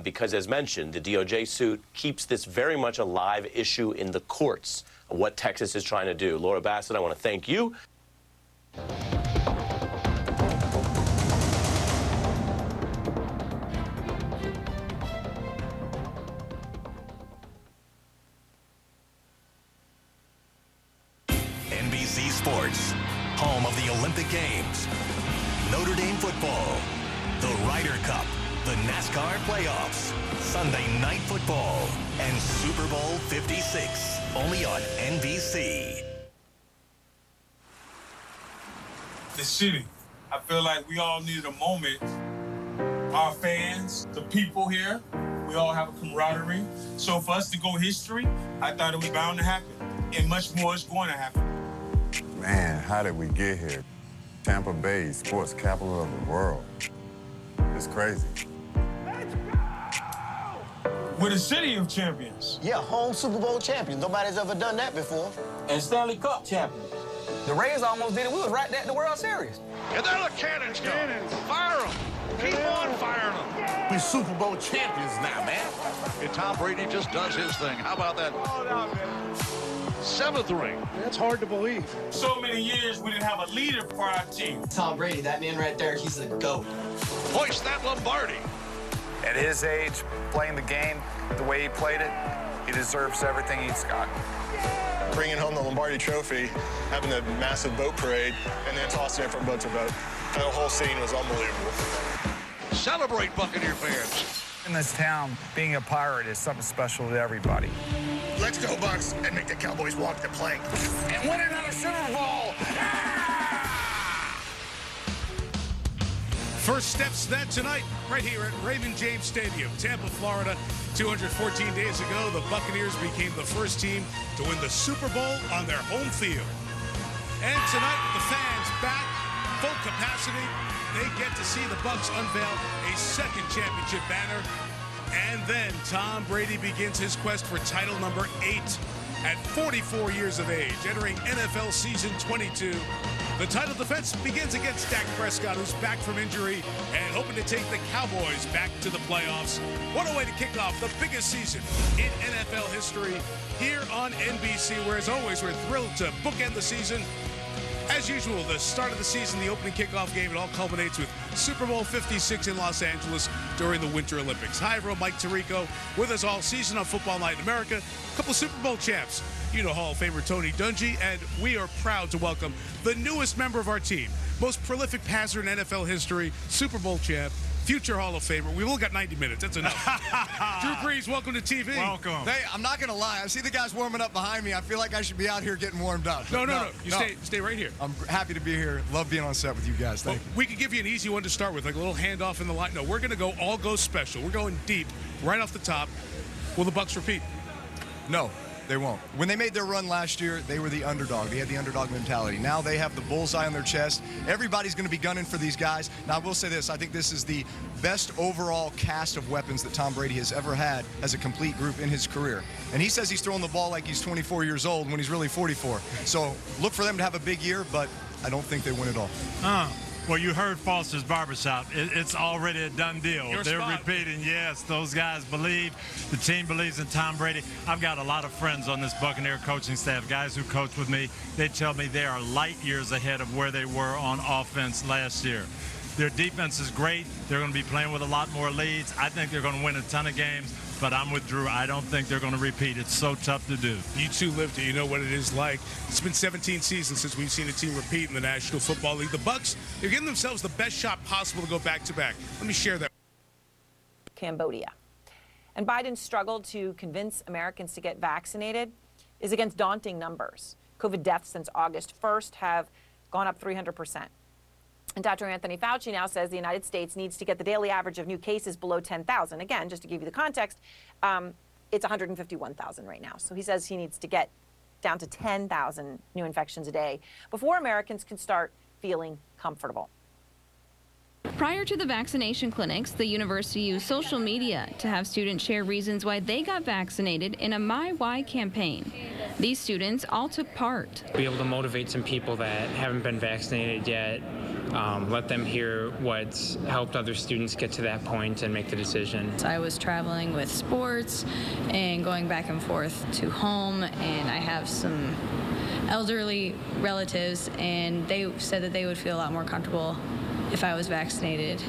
because, as mentioned, the DOJ suit keeps this very much a live issue in the courts of what Texas is trying to do. Laura Bassett, I want to thank you. sports, home of the Olympic Games, Notre Dame football, the Ryder Cup, the NASCAR playoffs, Sunday Night Football, and Super Bowl 56, only on NBC. The city. I feel like we all needed a moment. Our fans, the people here, we all have a camaraderie. So for us to go history, I thought it was bound to happen. And much more is going to happen. Man, how did we get here? Tampa Bay, sports capital of the world. It's crazy. We're the city of champions. Yeah, home Super Bowl champions. Nobody's ever done that before. And Stanley Cup champions. The Rays almost did it. We was right there at the World Series. And there the cannons go. Fire them. Keep on firing them. We Super Bowl champions now, man. And Tom Brady just does his thing. How about that? 7th ring. That's hard to believe. So many years we didn't have a leader for our team. Tom Brady, that man right there, he's the GOAT. Hoist that Lombardi. At his age, playing the game the way he played it, he deserves everything he's got. Bringing home the Lombardi Trophy, having the massive boat parade, and then tossing it from boat to boat. That whole scene was unbelievable. Celebrate, Buccaneer fans. In this town, being a Pirate is something special to everybody. Let's go, Bucks, and make the Cowboys walk the plank. And win another Super Bowl! First steps to that tonight, right here at Raymond James Stadium, Tampa, Florida. 214 days ago, the Buccaneers became the first team to win the Super Bowl on their home field. And tonight, the fans back, full capacity. They get to see the Bucs unveil a second championship banner. And then Tom Brady begins his quest for title number 8 at 44 years of age, entering NFL season 22. The title defense begins against Dak Prescott, who's back from injury and hoping to take the Cowboys back to the playoffs. What a way to kick off the biggest season in NFL history here on NBC, where as always, we're thrilled to bookend the season. As usual, the start of the season, the opening kickoff game, it all culminates with Super Bowl 56 in Los Angeles during the Winter Olympics. Hi, everyone. Mike Tirico with us all season on Football Night in America. A couple Super Bowl champs. You know Hall of Famer Tony Dungy, and we are proud to welcome the newest member of our team, most prolific passer in NFL history, Super Bowl champ, future Hall of Famer. We've all got 90 minutes. That's enough. Drew Brees, welcome to TV. Welcome. Hey, I'm not going to lie. I see the guys warming up behind me. I feel like I should be out here getting warmed up. No. Stay right here. I'm happy to be here. Love being on set with you guys. Thank you. We could give you an easy one to start with, like a little handoff in the line. No, we're going to all go special. We're going deep, right off the top. Will the Bucs repeat? No. They won't. When they made their run last year, they were the underdog. They had the underdog mentality. Now they have the bullseye on their chest. Everybody's going to be gunning for these guys. Now, I will say this. I think this is the best overall cast of weapons that Tom Brady has ever had as a complete group in his career. And he says he's throwing the ball like he's 24 years old when he's really 44. So look for them to have a big year, but I don't think they win it all. Well, you heard Foster's Barbershop. It's already a done deal. They're repeating. Yes, those guys believe. The team believes in Tom Brady. I've got a lot of friends on this Buccaneer coaching staff, guys who coach with me. They tell me they are light years ahead of where they were on offense last year. Their defense is great. They're going to be playing with a lot more leads. I think they're going to win a ton of games. But I'm with Drew. I don't think they're going to repeat. It's so tough to do. You two lived it. You know what it is like. It's been 17 seasons since we've seen a team repeat in the National Football League. The Bucs, they're giving themselves the best shot possible to go back-to-back. Let me share that. Cambodia. And Biden's struggle to convince Americans to get vaccinated is against daunting numbers. COVID deaths since August 1st have gone up 300%. And Dr. Anthony Fauci now says the United States needs to get the daily average of new cases below 10,000. Again, just to give you the context, it's 151,000 right now. So he says he needs to get down to 10,000 new infections a day before Americans can start feeling comfortable. Prior to the vaccination clinics, the university used social media to have students share reasons why they got vaccinated in a My Why campaign. These students all took part. Be able to motivate some people that haven't been vaccinated yet, let them hear what's helped other students get to that point and make the decision. I was traveling with sports and going back and forth to home, and I have some elderly relatives, and they said that they would feel a lot more comfortable if I was vaccinated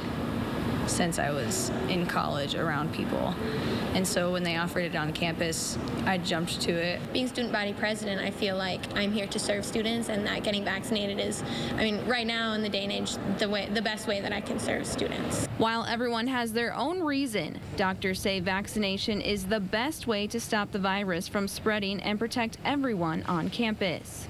since I was in college around people. And so when they offered it on campus, I jumped to it. Being student body president, I feel like I'm here to serve students, and that getting vaccinated is, I mean, right now in the day and age, the best way that I can serve students. While everyone has their own reason, doctors say vaccination is the best way to stop the virus from spreading and protect everyone on campus.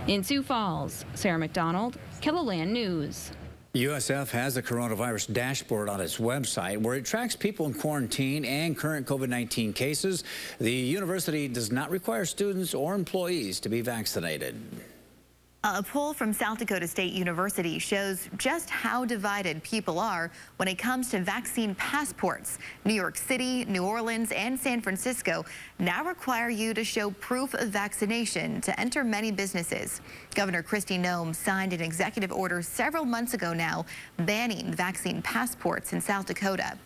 In Sioux Falls, Sarah McDonald, KELO News. USF has a coronavirus dashboard on its website where it tracks people in quarantine and current COVID-19 cases. The university does not require students or employees to be vaccinated. A poll from South Dakota State University shows just how divided people are when it comes to vaccine passports. New York City, New Orleans, and San Francisco now require you to show proof of vaccination to enter many businesses. Governor Kristi Noem signed an executive order several months ago now banning vaccine passports in South Dakota.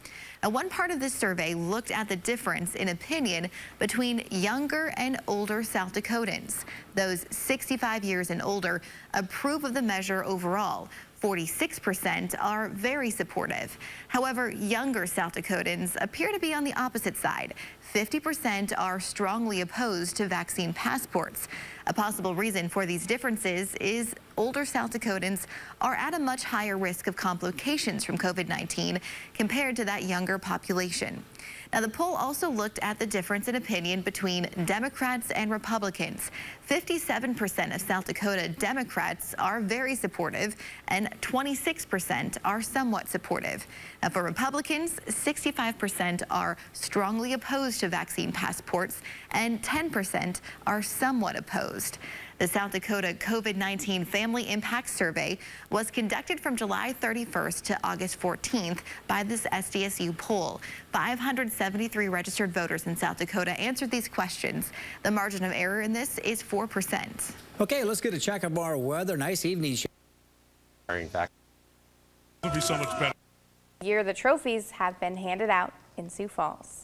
Now, one part of this survey looked at the difference in opinion between younger and older South Dakotans. Those 65 years and older approve of the measure overall. 46% are very supportive. However, younger South Dakotans appear to be on the opposite side. 50% are strongly opposed to vaccine passports. A possible reason for these differences is older South Dakotans are at a much higher risk of complications from COVID-19 compared to that younger population. Now, the poll also looked at the difference in opinion between Democrats and Republicans. 57% of South Dakota Democrats are very supportive, and 26% are somewhat supportive. Now, for Republicans, 65% are strongly opposed to vaccine passports, and 10% are somewhat opposed. The South Dakota COVID-19 Family Impact Survey was conducted from July 31st to August 14th by this SDSU poll. 573 registered voters in South Dakota answered these questions. The margin of error in this is 4%. Okay, let's get a check of our weather. Nice evening. In fact, it'll be so much better. Year the trophies have been handed out in Sioux Falls.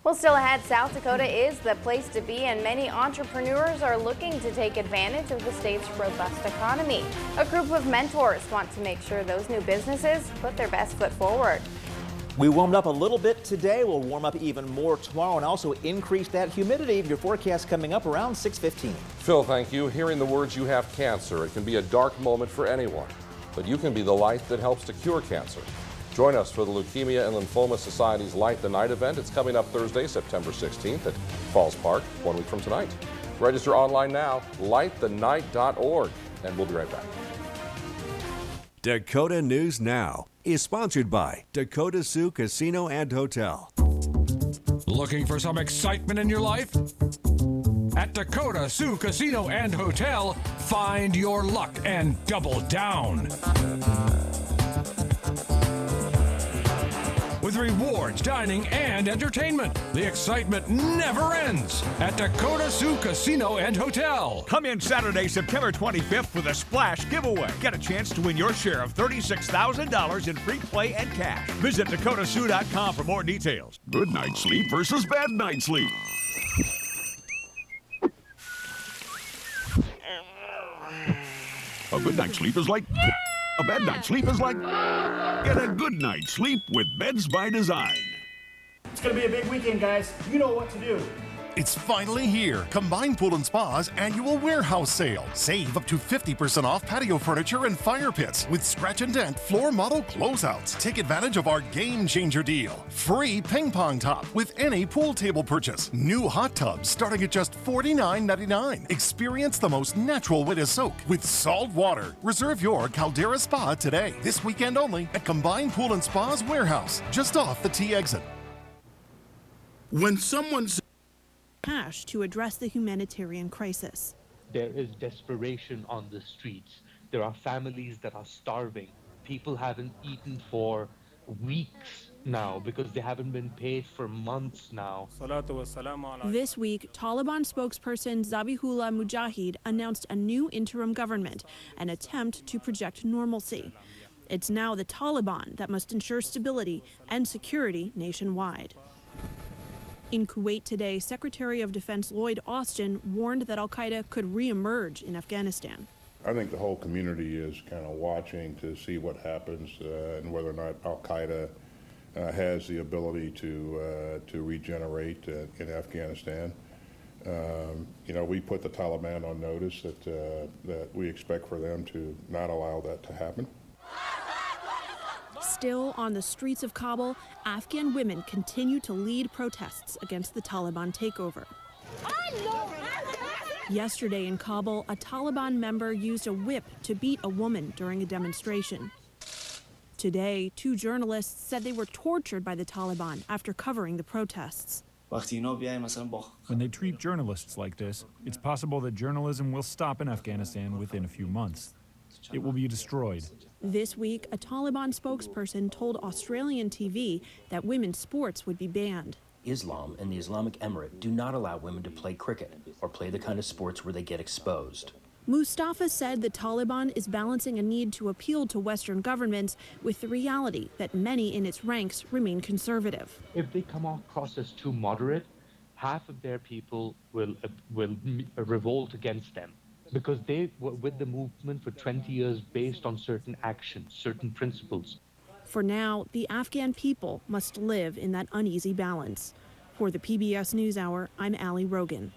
Well, still ahead, South Dakota is the place to be, and many entrepreneurs are looking to take advantage of the state's robust economy. A group of mentors want to make sure those new businesses put their best foot forward. We warmed up a little bit today. We'll warm up even more tomorrow and also increase that humidity. Your forecast coming up around 6:15. Phil, thank you. Hearing the words "you have cancer," it can be a dark moment for anyone, but you can be the light that helps to cure cancer. Join us for the Leukemia and Lymphoma Society's Light the Night event. It's coming up Thursday, September 16th at Falls Park, 1 week from tonight. Register online now, lightthenight.org, and we'll be right back. Dakota News Now is sponsored by Dakota Sioux Casino and Hotel. Looking for some excitement in your life? At Dakota Sioux Casino and Hotel, find your luck and double down. With rewards, dining, and entertainment. The excitement never ends at Dakota Sioux Casino and Hotel. Come in Saturday, September 25th for the Splash Giveaway. Get a chance to win your share of $36,000 in free play and cash. Visit dakotasioux.com for more details. Good night's sleep versus bad night's sleep. A good night's sleep is like... A bad night's sleep is like... Get a good night's sleep with Beds by Design. It's going to be a big weekend, guys. You know what to do. It's finally here. Combined Pool & Spa's annual warehouse sale. Save up to 50% off patio furniture and fire pits with scratch and dent floor model closeouts. Take advantage of our game changer deal. Free ping pong top with any pool table purchase. New hot tubs starting at just $49.99. Experience the most natural way to soak with salt water. Reserve your Caldera Spa today. This weekend only at Combined Pool & Spa's warehouse, just off the T exit. When someone's cash to address the humanitarian crisis. There is desperation on the streets. There are families that are starving. People haven't eaten for weeks now because they haven't been paid for months now. This week, Taliban spokesperson Zabihullah Mujahid announced a new interim government, an attempt to project normalcy. It's now the Taliban that must ensure stability and security nationwide. In Kuwait today, Secretary of Defense Lloyd Austin warned that al-Qaeda could re-emerge in Afghanistan. I think the whole community is kind of watching to see what happens and whether or not Al-Qaeda has the ability to regenerate in Afghanistan. You know, we put the Taliban on notice that we expect for them to not allow that to happen. Still on the streets of Kabul, Afghan women continue to lead protests against the Taliban takeover. Yesterday in Kabul, a Taliban member used a whip to beat a woman during a demonstration. Today, 2 journalists said they were tortured by the Taliban after covering the protests. When they treat journalists like this, it's possible that journalism will stop in Afghanistan within a few months. It will be destroyed. This week, a Taliban spokesperson told Australian TV that women's sports would be banned. Islam and the Islamic Emirate do not allow women to play cricket or play the kind of sports where they get exposed. Mustafa said the Taliban is balancing a need to appeal to Western governments with the reality that many in its ranks remain conservative. If they come across as too moderate, half of their people will revolt against them, because they were with the movement for 20 years based on certain actions, certain principles. For now, the Afghan people must live in that uneasy balance. For the PBS NewsHour, I'm Allie Rogan.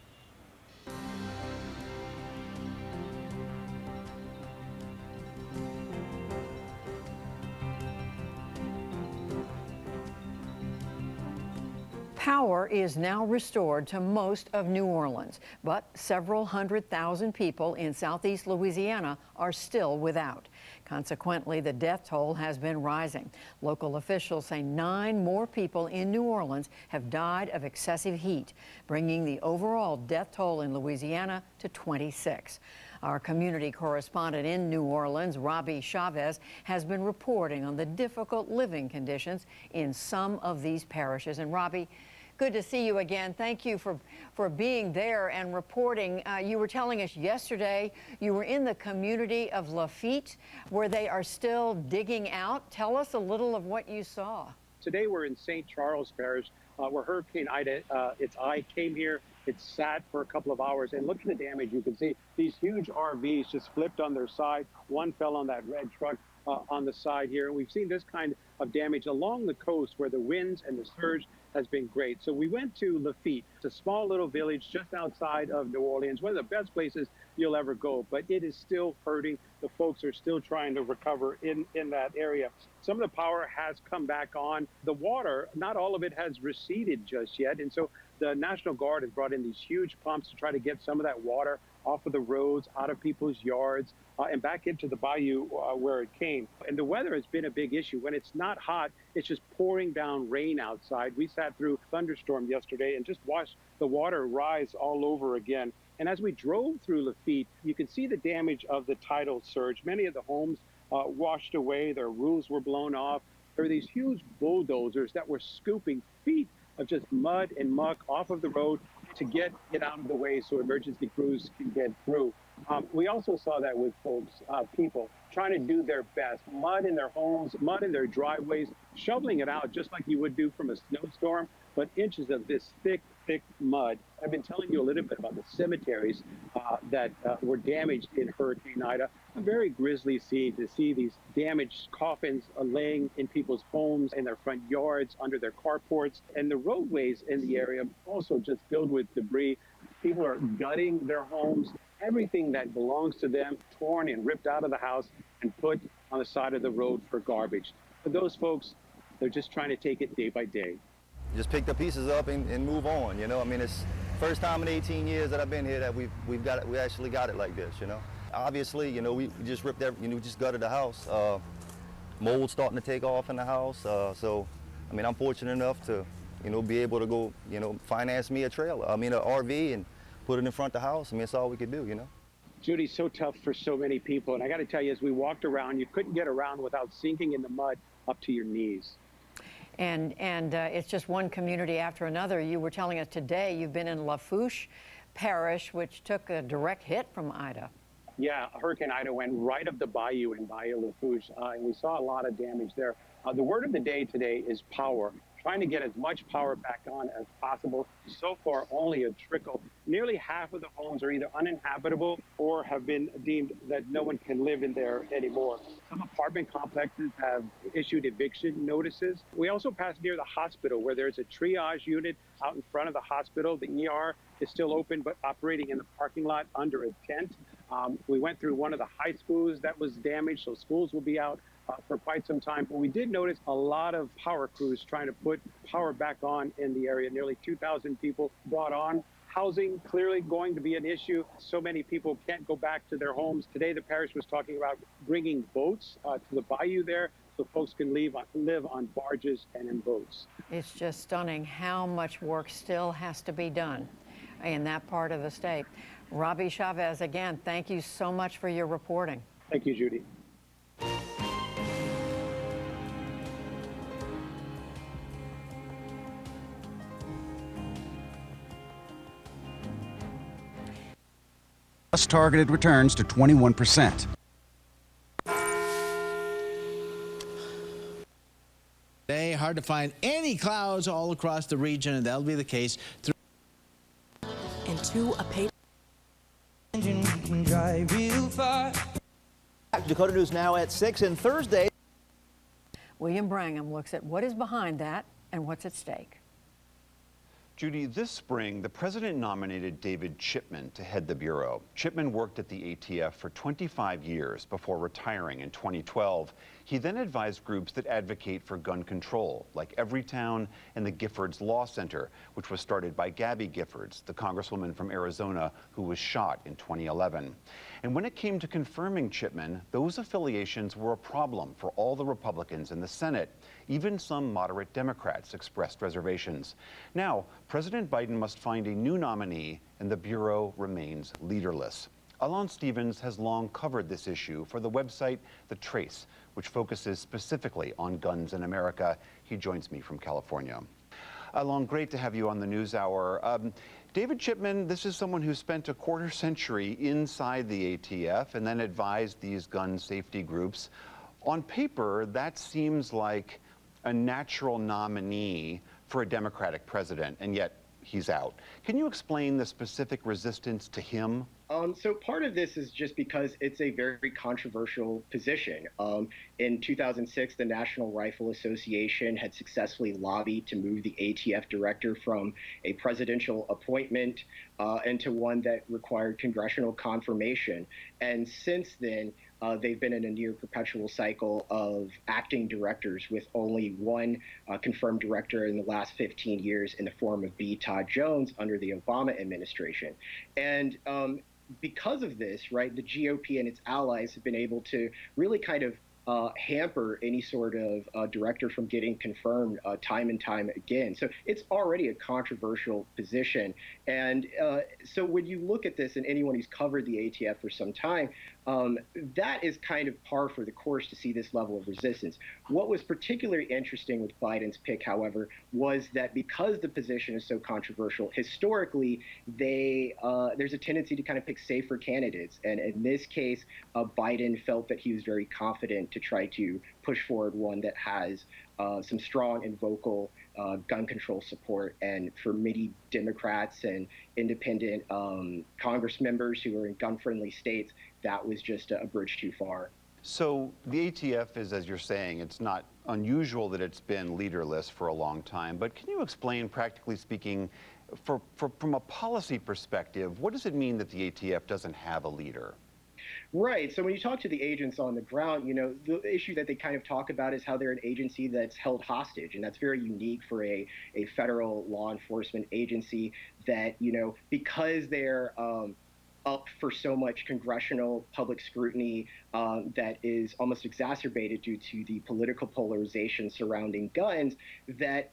Power is now restored to most of New Orleans, but several 100,000 people in southeast Louisiana are still without. Consequently, the death toll has been rising. Local officials say 9 more people in New Orleans have died of excessive heat, bringing the overall death toll in Louisiana to 26. Our community correspondent in New Orleans, Robbie Chavez, has been reporting on the difficult living conditions in some of these parishes. And Robbie, good to see you again. Thank you for being there and reporting. You were telling us yesterday you were in the community of Lafitte, where they are still digging out. Tell us a little of what you saw. Today we're in St. Charles Parish, where Hurricane Ida, its eye came here. It sat for a couple of hours, and look at the damage. You can see these huge RVs just flipped on their side. One fell on that red truck on the side here. And we've seen this kind of damage along the coast where the winds and the surge has been great. So we went to Lafitte. It's a small little village just outside of New Orleans, one of the best places you'll ever go, but it is still hurting. The folks are still trying to recover in that area. Some of the power has come back on. The water, not all of it has receded just yet. And so the National Guard has brought in these huge pumps to try to get some of that water off of the roads, out of people's yards, and back into the bayou where it came. And the weather has been a big issue. When it's not hot, it's just pouring down rain outside. We sat through a thunderstorm yesterday and just watched the water rise all over again. And as we drove through Lafitte, you can see the damage of the tidal surge. Many of the homes washed away, their roofs were blown off. There were these huge bulldozers that were scooping feet of just mud and muck off of the road to get it out of the way so emergency crews can get through. We also saw that with folks, people trying to do their best, mud in their homes, mud in their driveways, shoveling it out just like you would do from a snowstorm, but inches of this thick mud. I've been telling you a little bit about the cemeteries that were damaged in Hurricane Ida. A very grisly scene to see these damaged coffins laying in people's homes, in their front yards, under their carports, and the roadways in the area also just filled with debris. People are gutting their homes, everything that belongs to them, torn and ripped out of the house and put on the side of the road for garbage. For those folks, they're just trying to take it day by day. Just pick the pieces up and move on, you know. I mean, it's first time in 18 years that I've been here that we actually got it like this, you know. Obviously, you know, we just ripped we just gutted the house. Mold starting to take off in the house. So, I mean, I'm fortunate enough to, you know, be able to go, you know, finance me a trailer, an RV, and put it in front of the house. I mean, it's all we could do, you know. Judy, so tough for so many people. And I got to tell you, as we walked around, you couldn't get around without sinking in the mud up to your knees. And it's just one community after another. You were telling us today you've been in Lafourche Parish, which took a direct hit from Ida. Yeah, Hurricane Ida went right up the bayou in Bayou Lafourche, and we saw a lot of damage there. The word of the day today is power. trying to get as much power back on as possible. So far, only a trickle. Nearly half of the homes are either uninhabitable or have been deemed that no one can live in there anymore. Some apartment complexes have issued eviction notices. We also passed near the hospital where there's a triage unit out in front of the hospital. The ER is still open but operating in the parking lot under a tent. We went through one of the high schools that was damaged, so schools will be out for quite some time. But we did notice a lot of power crews trying to put power back on in the area. Nearly 2,000 people brought on. Housing clearly going to be an issue. So many people can't go back to their homes. Today, the parish was talking about bringing boats to the bayou there so folks can live on barges and in boats. It's just stunning how much work still has to be done in that part of the state. Robbie Chavez, again, thank you so much for your reporting. Thank you, Judy. Plus targeted returns to 21%. Today, hard to find any clouds all across the region, and that'll be the case through. Into a paper. Engine can drive real far. Dakota News now at 6 and Thursday. William Brangham looks at what is behind that and what's at stake. Judy, this spring, the president nominated David Chipman to head the Bureau. Chipman worked at the ATF for 25 years before retiring in 2012. He then advised groups that advocate for gun control, like Everytown and the Giffords Law Center, which was started by Gabby Giffords, the congresswoman from Arizona who was shot in 2011. And when it came to confirming Chipman, those affiliations were a problem for all the Republicans in the Senate. Even some moderate Democrats expressed reservations. Now, President Biden must find a new nominee, and the Bureau remains leaderless. Alon Stevens has long covered this issue for the website The Trace, which focuses specifically on guns in America. He joins me from California. Alon, great to have you on the NewsHour. David Chipman, this is someone who spent a quarter century inside the ATF and then advised these gun safety groups. On paper, that seems like a natural nominee for a Democratic president, and yet he's out. Can you explain the specific resistance to him? So part of this is just because it's a very controversial position. In 2006, the National Rifle Association had successfully lobbied to move the ATF director from a presidential appointment into one that required congressional confirmation. And since then, they've been in a near perpetual cycle of acting directors with only one confirmed director in the last 15 years in the form of B. Todd Jones under the Obama administration. And because of this, right, the GOP and its allies have been able to really kind of hamper any sort of director from getting confirmed time and time again. So it's already a controversial position. And so when you look at this, and anyone who's covered the ATF for some time, that is kind of par for the course to see this level of resistance. What was particularly interesting with Biden's pick, however, was that because the position is so controversial, historically, there's a tendency to kind of pick safer candidates. And in this case, Biden felt that he was very confident to try to push forward one that has some strong and vocal gun control support. And for many Democrats and independent Congress members who are in gun-friendly states, that was just a bridge too far. So the ATF is, as you're saying, it's not unusual that it's been leaderless for a long time, but can you explain, practically speaking, from a policy perspective, what does it mean that the ATF doesn't have a leader? Right. So when you talk to the agents on the ground, you know, the issue that they kind of talk about is how they're an agency that's held hostage. And that's very unique for a federal law enforcement agency that, you know, because they're up for so much congressional public scrutiny that is almost exacerbated due to the political polarization surrounding guns, that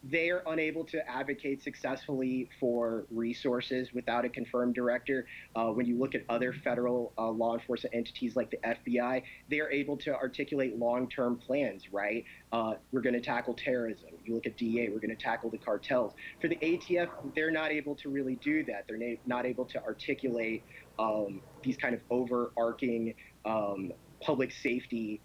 they are unable to advocate successfully for resources without a confirmed director. When you look at other federal law enforcement entities like the FBI, they are able to articulate long-term plans, right? We're going to tackle terrorism. You look at DA, we're going to tackle the cartels. For the ATF, they're not able to really do that. They're not able to articulate these kind of overarching public safety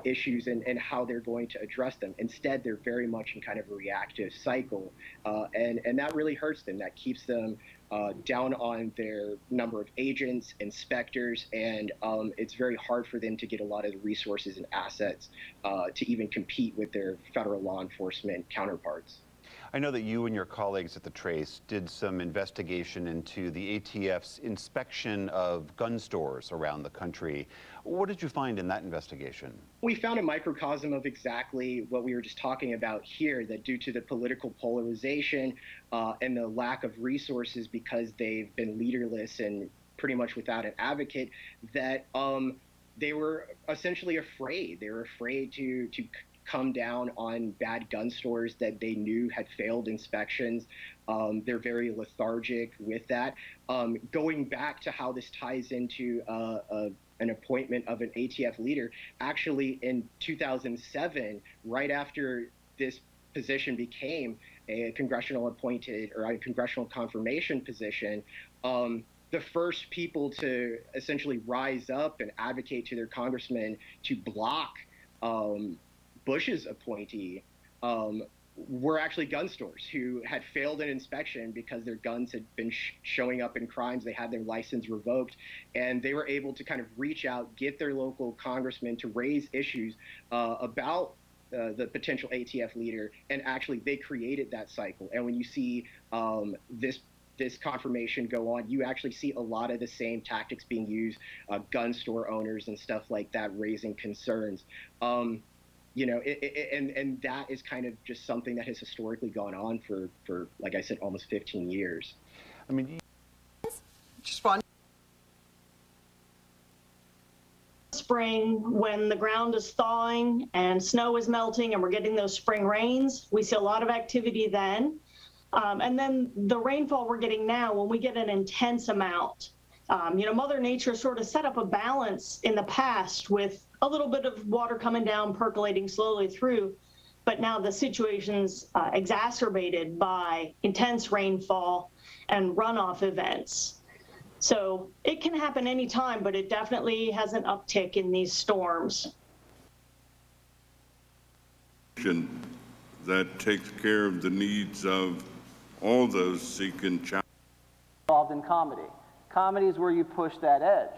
issues and how they're going to address them. Instead, they're very much in kind of a reactive cycle, and that really hurts them. That keeps them down on their number of agents, inspectors, and it's very hard for them to get a lot of the resources and assets to even compete with their federal law enforcement counterparts. I know that you and your colleagues at the Trace did some investigation into the ATF's inspection of gun stores around the country. What did you find in that investigation? We found a microcosm of exactly what we were just talking about here, that due to the political polarization and the lack of resources because they've been leaderless and pretty much without an advocate, that they were essentially afraid. They were afraid to come down on bad gun stores that they knew had failed inspections. They're very lethargic with that. Going back to how this ties into an appointment of an ATF leader, actually in 2007, right after this position became a congressional appointed or a congressional confirmation position, the first people to essentially rise up and advocate to their congressmen to block Bush's appointee were actually gun stores who had failed an inspection because their guns had been showing up in crimes. They had their license revoked, and they were able to kind of reach out, get their local congressmen to raise issues about the potential ATF leader, and actually they created that cycle. And when you see this confirmation go on, you actually see a lot of the same tactics being used, gun store owners and stuff like that raising concerns. You know, and that is kind of just something that has historically gone on for like I said, almost 15 years. I mean, just one. Spring, when the ground is thawing and snow is melting and we're getting those spring rains, we see a lot of activity then. And then the rainfall we're getting now, when we get an intense amount, you know, Mother Nature sort of set up a balance in the past with a little bit of water coming down, percolating slowly through, but now the situation's exacerbated by intense rainfall and runoff events. So it can happen anytime, but it definitely has an uptick in these storms. That takes care of the needs of all those seeking challenge. Involved in comedy. Comedy is where you push that edge.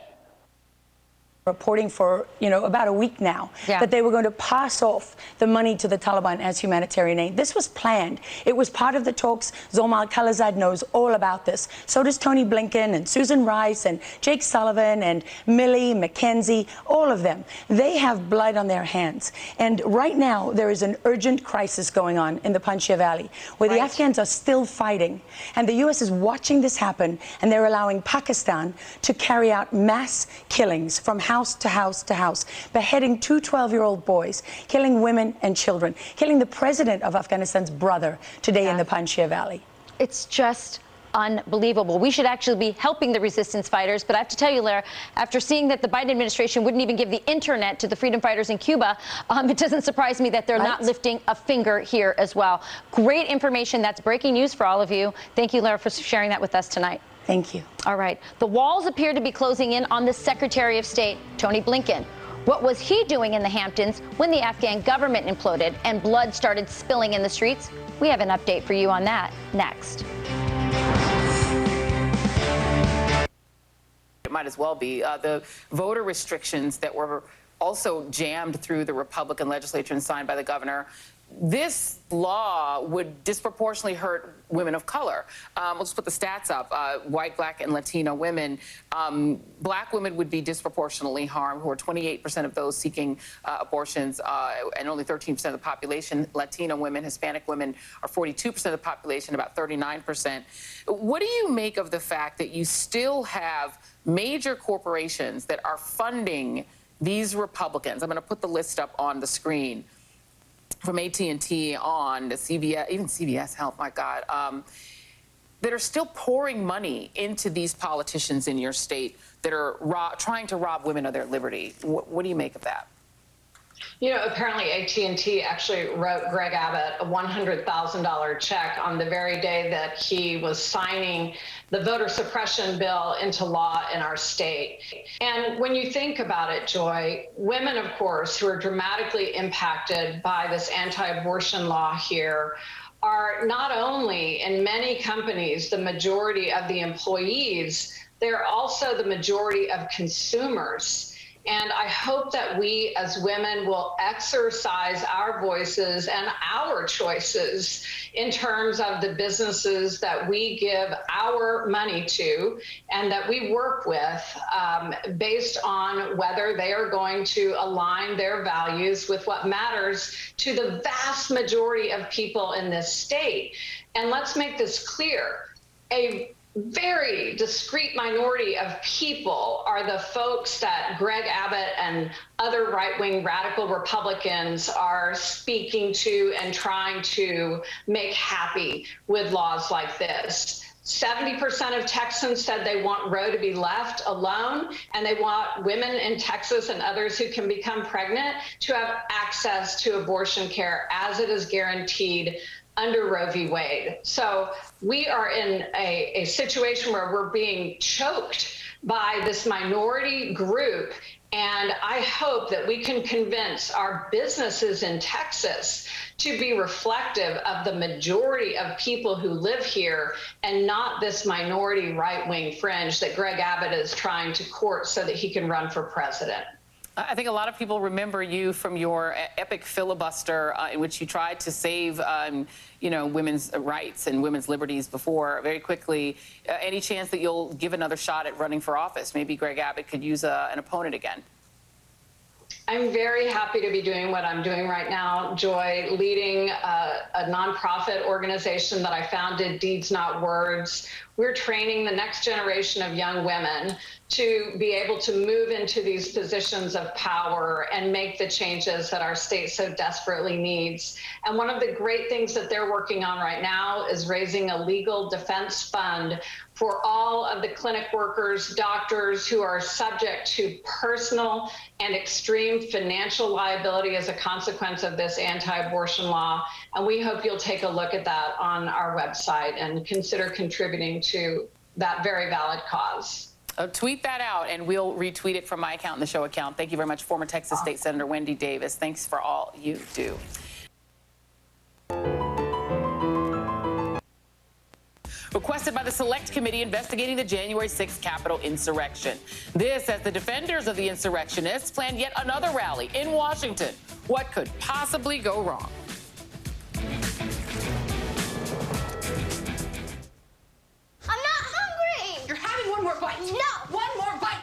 Reporting for, you know, about a week now that they were going to pass off the money to the Taliban as humanitarian aid. This was planned. It was part of the talks. Zalmay Khalilzad knows all about this. So does Tony Blinken and Susan Rice and Jake Sullivan and Milley, McKenzie, all of them. They have blood on their hands. And right now there is an urgent crisis going on in the Panjshir Valley where the Afghans are still fighting. And the U.S. is watching this happen, and they're allowing Pakistan to carry out mass killings from house to house to house, beheading two 12-year-old boys, killing women and children, killing the president of Afghanistan's brother today in the Panjshir Valley. It's just unbelievable. We should actually be helping the resistance fighters, but I have to tell you, Lara, after seeing that the Biden administration wouldn't even give the internet to the freedom fighters in Cuba, it doesn't surprise me that they're not lifting a finger here as well. Great information. That's breaking news for all of you. Thank you, Lara, for sharing that with us tonight. Thank you. All right. The walls appear to be closing in on the Secretary of State, Tony Blinken. What was he doing in the Hamptons when the Afghan government imploded and blood started spilling in the streets? We have an update for you on that next. It might as well be. The voter restrictions that were also jammed through the Republican legislature and signed by the governor. This law would disproportionately hurt women of color. We'll just put the stats up. White, black, and Latino women. Black women would be disproportionately harmed, who are 28% of those seeking abortions, and only 13% of the population. Latino women, Hispanic women are 42% of the population, about 39%. What do you make of the fact that you still have major corporations that are funding these Republicans? I'm going to put the list up on the screen. From AT&T on to CVS, even CVS Health, my God, that are still pouring money into these politicians in your state that are trying to rob women of their liberty. What do you make of that? You know, apparently AT&T actually wrote Greg Abbott a $100,000 check on the very day that he was signing the voter suppression bill into law in our state. And when you think about it, Joy, women, of course, who are dramatically impacted by this anti-abortion law here are not only in many companies the majority of the employees, they're also the majority of consumers. And I hope that we as women will exercise our voices and our choices in terms of the businesses that we give our money to and that we work with based on whether they are going to align their values with what matters to the vast majority of people in this state. And let's make this clear. A very discrete minority of people are the folks that Greg Abbott and other right-wing radical Republicans are speaking to and trying to make happy with laws like this. 70% of Texans said they want Roe to be left alone, and they want women in Texas and others who can become pregnant to have access to abortion care as it is guaranteed under Roe v. Wade. So we are in a situation where we're being choked by this minority group. And I hope that we can convince our businesses in Texas to be reflective of the majority of people who live here and not this minority right-wing fringe that Greg Abbott is trying to court so that he can run for president. I think a lot of people remember you from your epic filibuster in which you tried to save, you know, women's rights and women's liberties before very quickly. Any chance that you'll give another shot at running for office? Maybe Greg Abbott could use an opponent again. I'm very happy to be doing what I'm doing right now, Joy, leading a nonprofit organization that I founded, Deeds Not Words. We're training the next generation of young women to be able to move into these positions of power and make the changes that our state so desperately needs. And one of the great things that they're working on right now is raising a legal defense fund for all of the clinic workers, doctors who are subject to personal and extreme financial liability as a consequence of this anti-abortion law. And we hope you'll take a look at that on our website and consider contributing to that very valid cause. Tweet that out, and we'll retweet it from my account and the show account. Thank you very much, former Texas State Senator Wendy Davis. Thanks for all you do. Requested by the Select Committee investigating the January 6th Capitol insurrection. This as the defenders of the insurrectionists plan yet another rally in Washington. What could possibly go wrong? I'm not hungry! You're having one more bite. No! One more bite!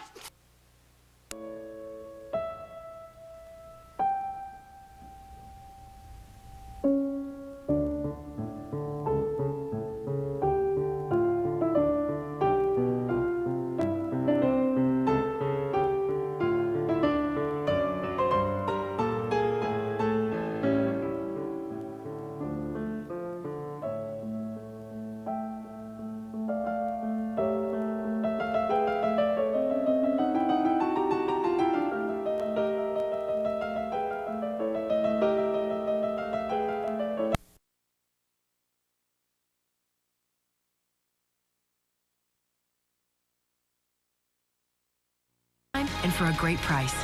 And for a great price.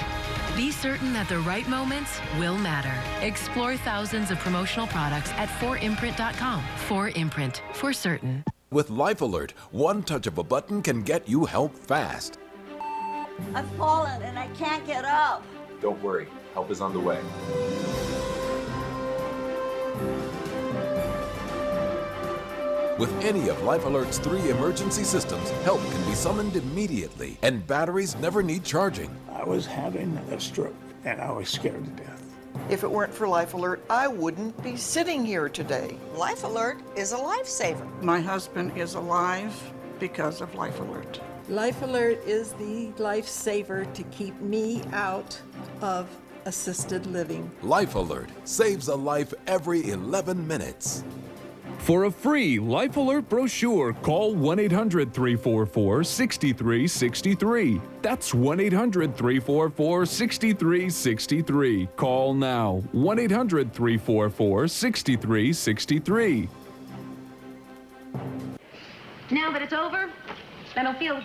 Be certain that the right moments will matter. Explore thousands of promotional products at 4imprint.com. 4imprint, for certain. With Life Alert, one touch of a button can get you help fast. I've fallen and I can't get up. Don't worry, help is on the way. With any of Life Alert's 3 emergency systems, help can be summoned immediately, and batteries never need charging. I was having a stroke, and I was scared to death. If it weren't for Life Alert, I wouldn't be sitting here today. Life Alert is a lifesaver. My husband is alive because of Life Alert. Life Alert is the lifesaver to keep me out of assisted living. Life Alert saves a life every 11 minutes. For a free Life Alert brochure, call 1-800-344-6363. That's 1-800-344-6363. Call now. 1-800-344-6363. Now that it's over, I don't feel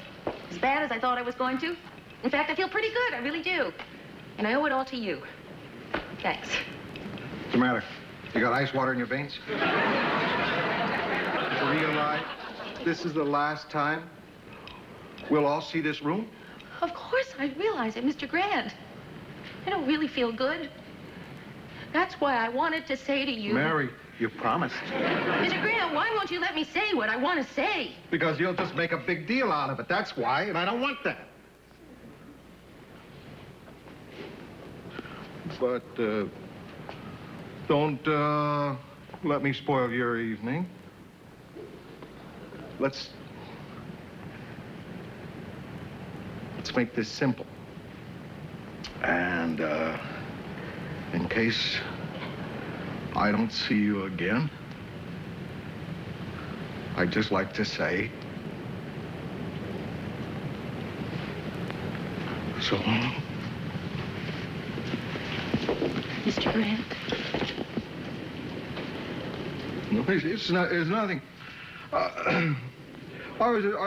as bad as I thought I was going to. In fact, I feel pretty good. I really do. And I owe it all to you. Thanks. What's the matter? You got ice water in your veins? Realize this is the last time we'll all see this room? Of course, I realize it, Mr. Grant. I don't really feel good. That's why I wanted to say to you... Mary, you promised. Mr. Grant, why won't you let me say what I want to say? Because you'll just make a big deal out of it. That's why, and I don't want that. But, don't, let me spoil your evening. Let's make this simple. And, in case I don't see you again, I'd just like to say, so long. Mr. Grant. No, it's nothing. I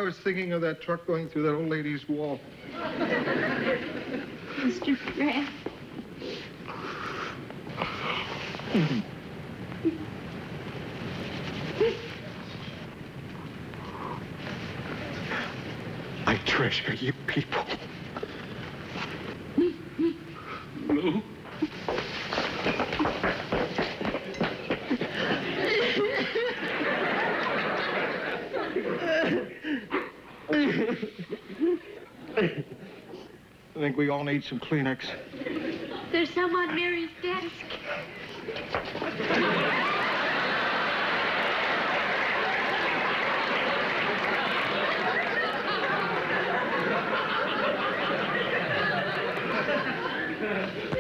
was thinking of that truck going through that old lady's wall. Mr. Grant. I treasure you people. Lou? I think we all need some Kleenex. There's some on Mary's desk.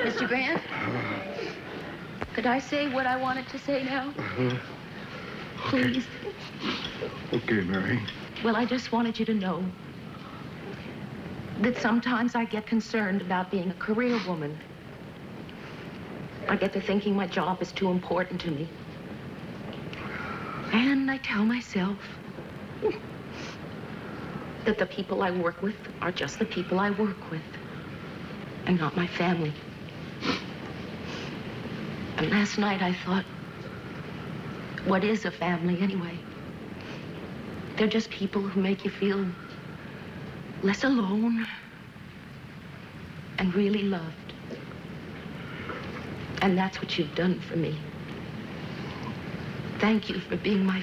Mr. Grant, could I say what I wanted to say now? Please. Okay, Mary. Well, I just wanted you to know that sometimes I get concerned about being a career woman. I get to thinking my job is too important to me. And I tell myself that the people I work with are just the people I work with, and not my family. And last night I thought, what is a family anyway? They're just people who make you feel less alone and really loved. And that's what you've done for me. Thank you for being my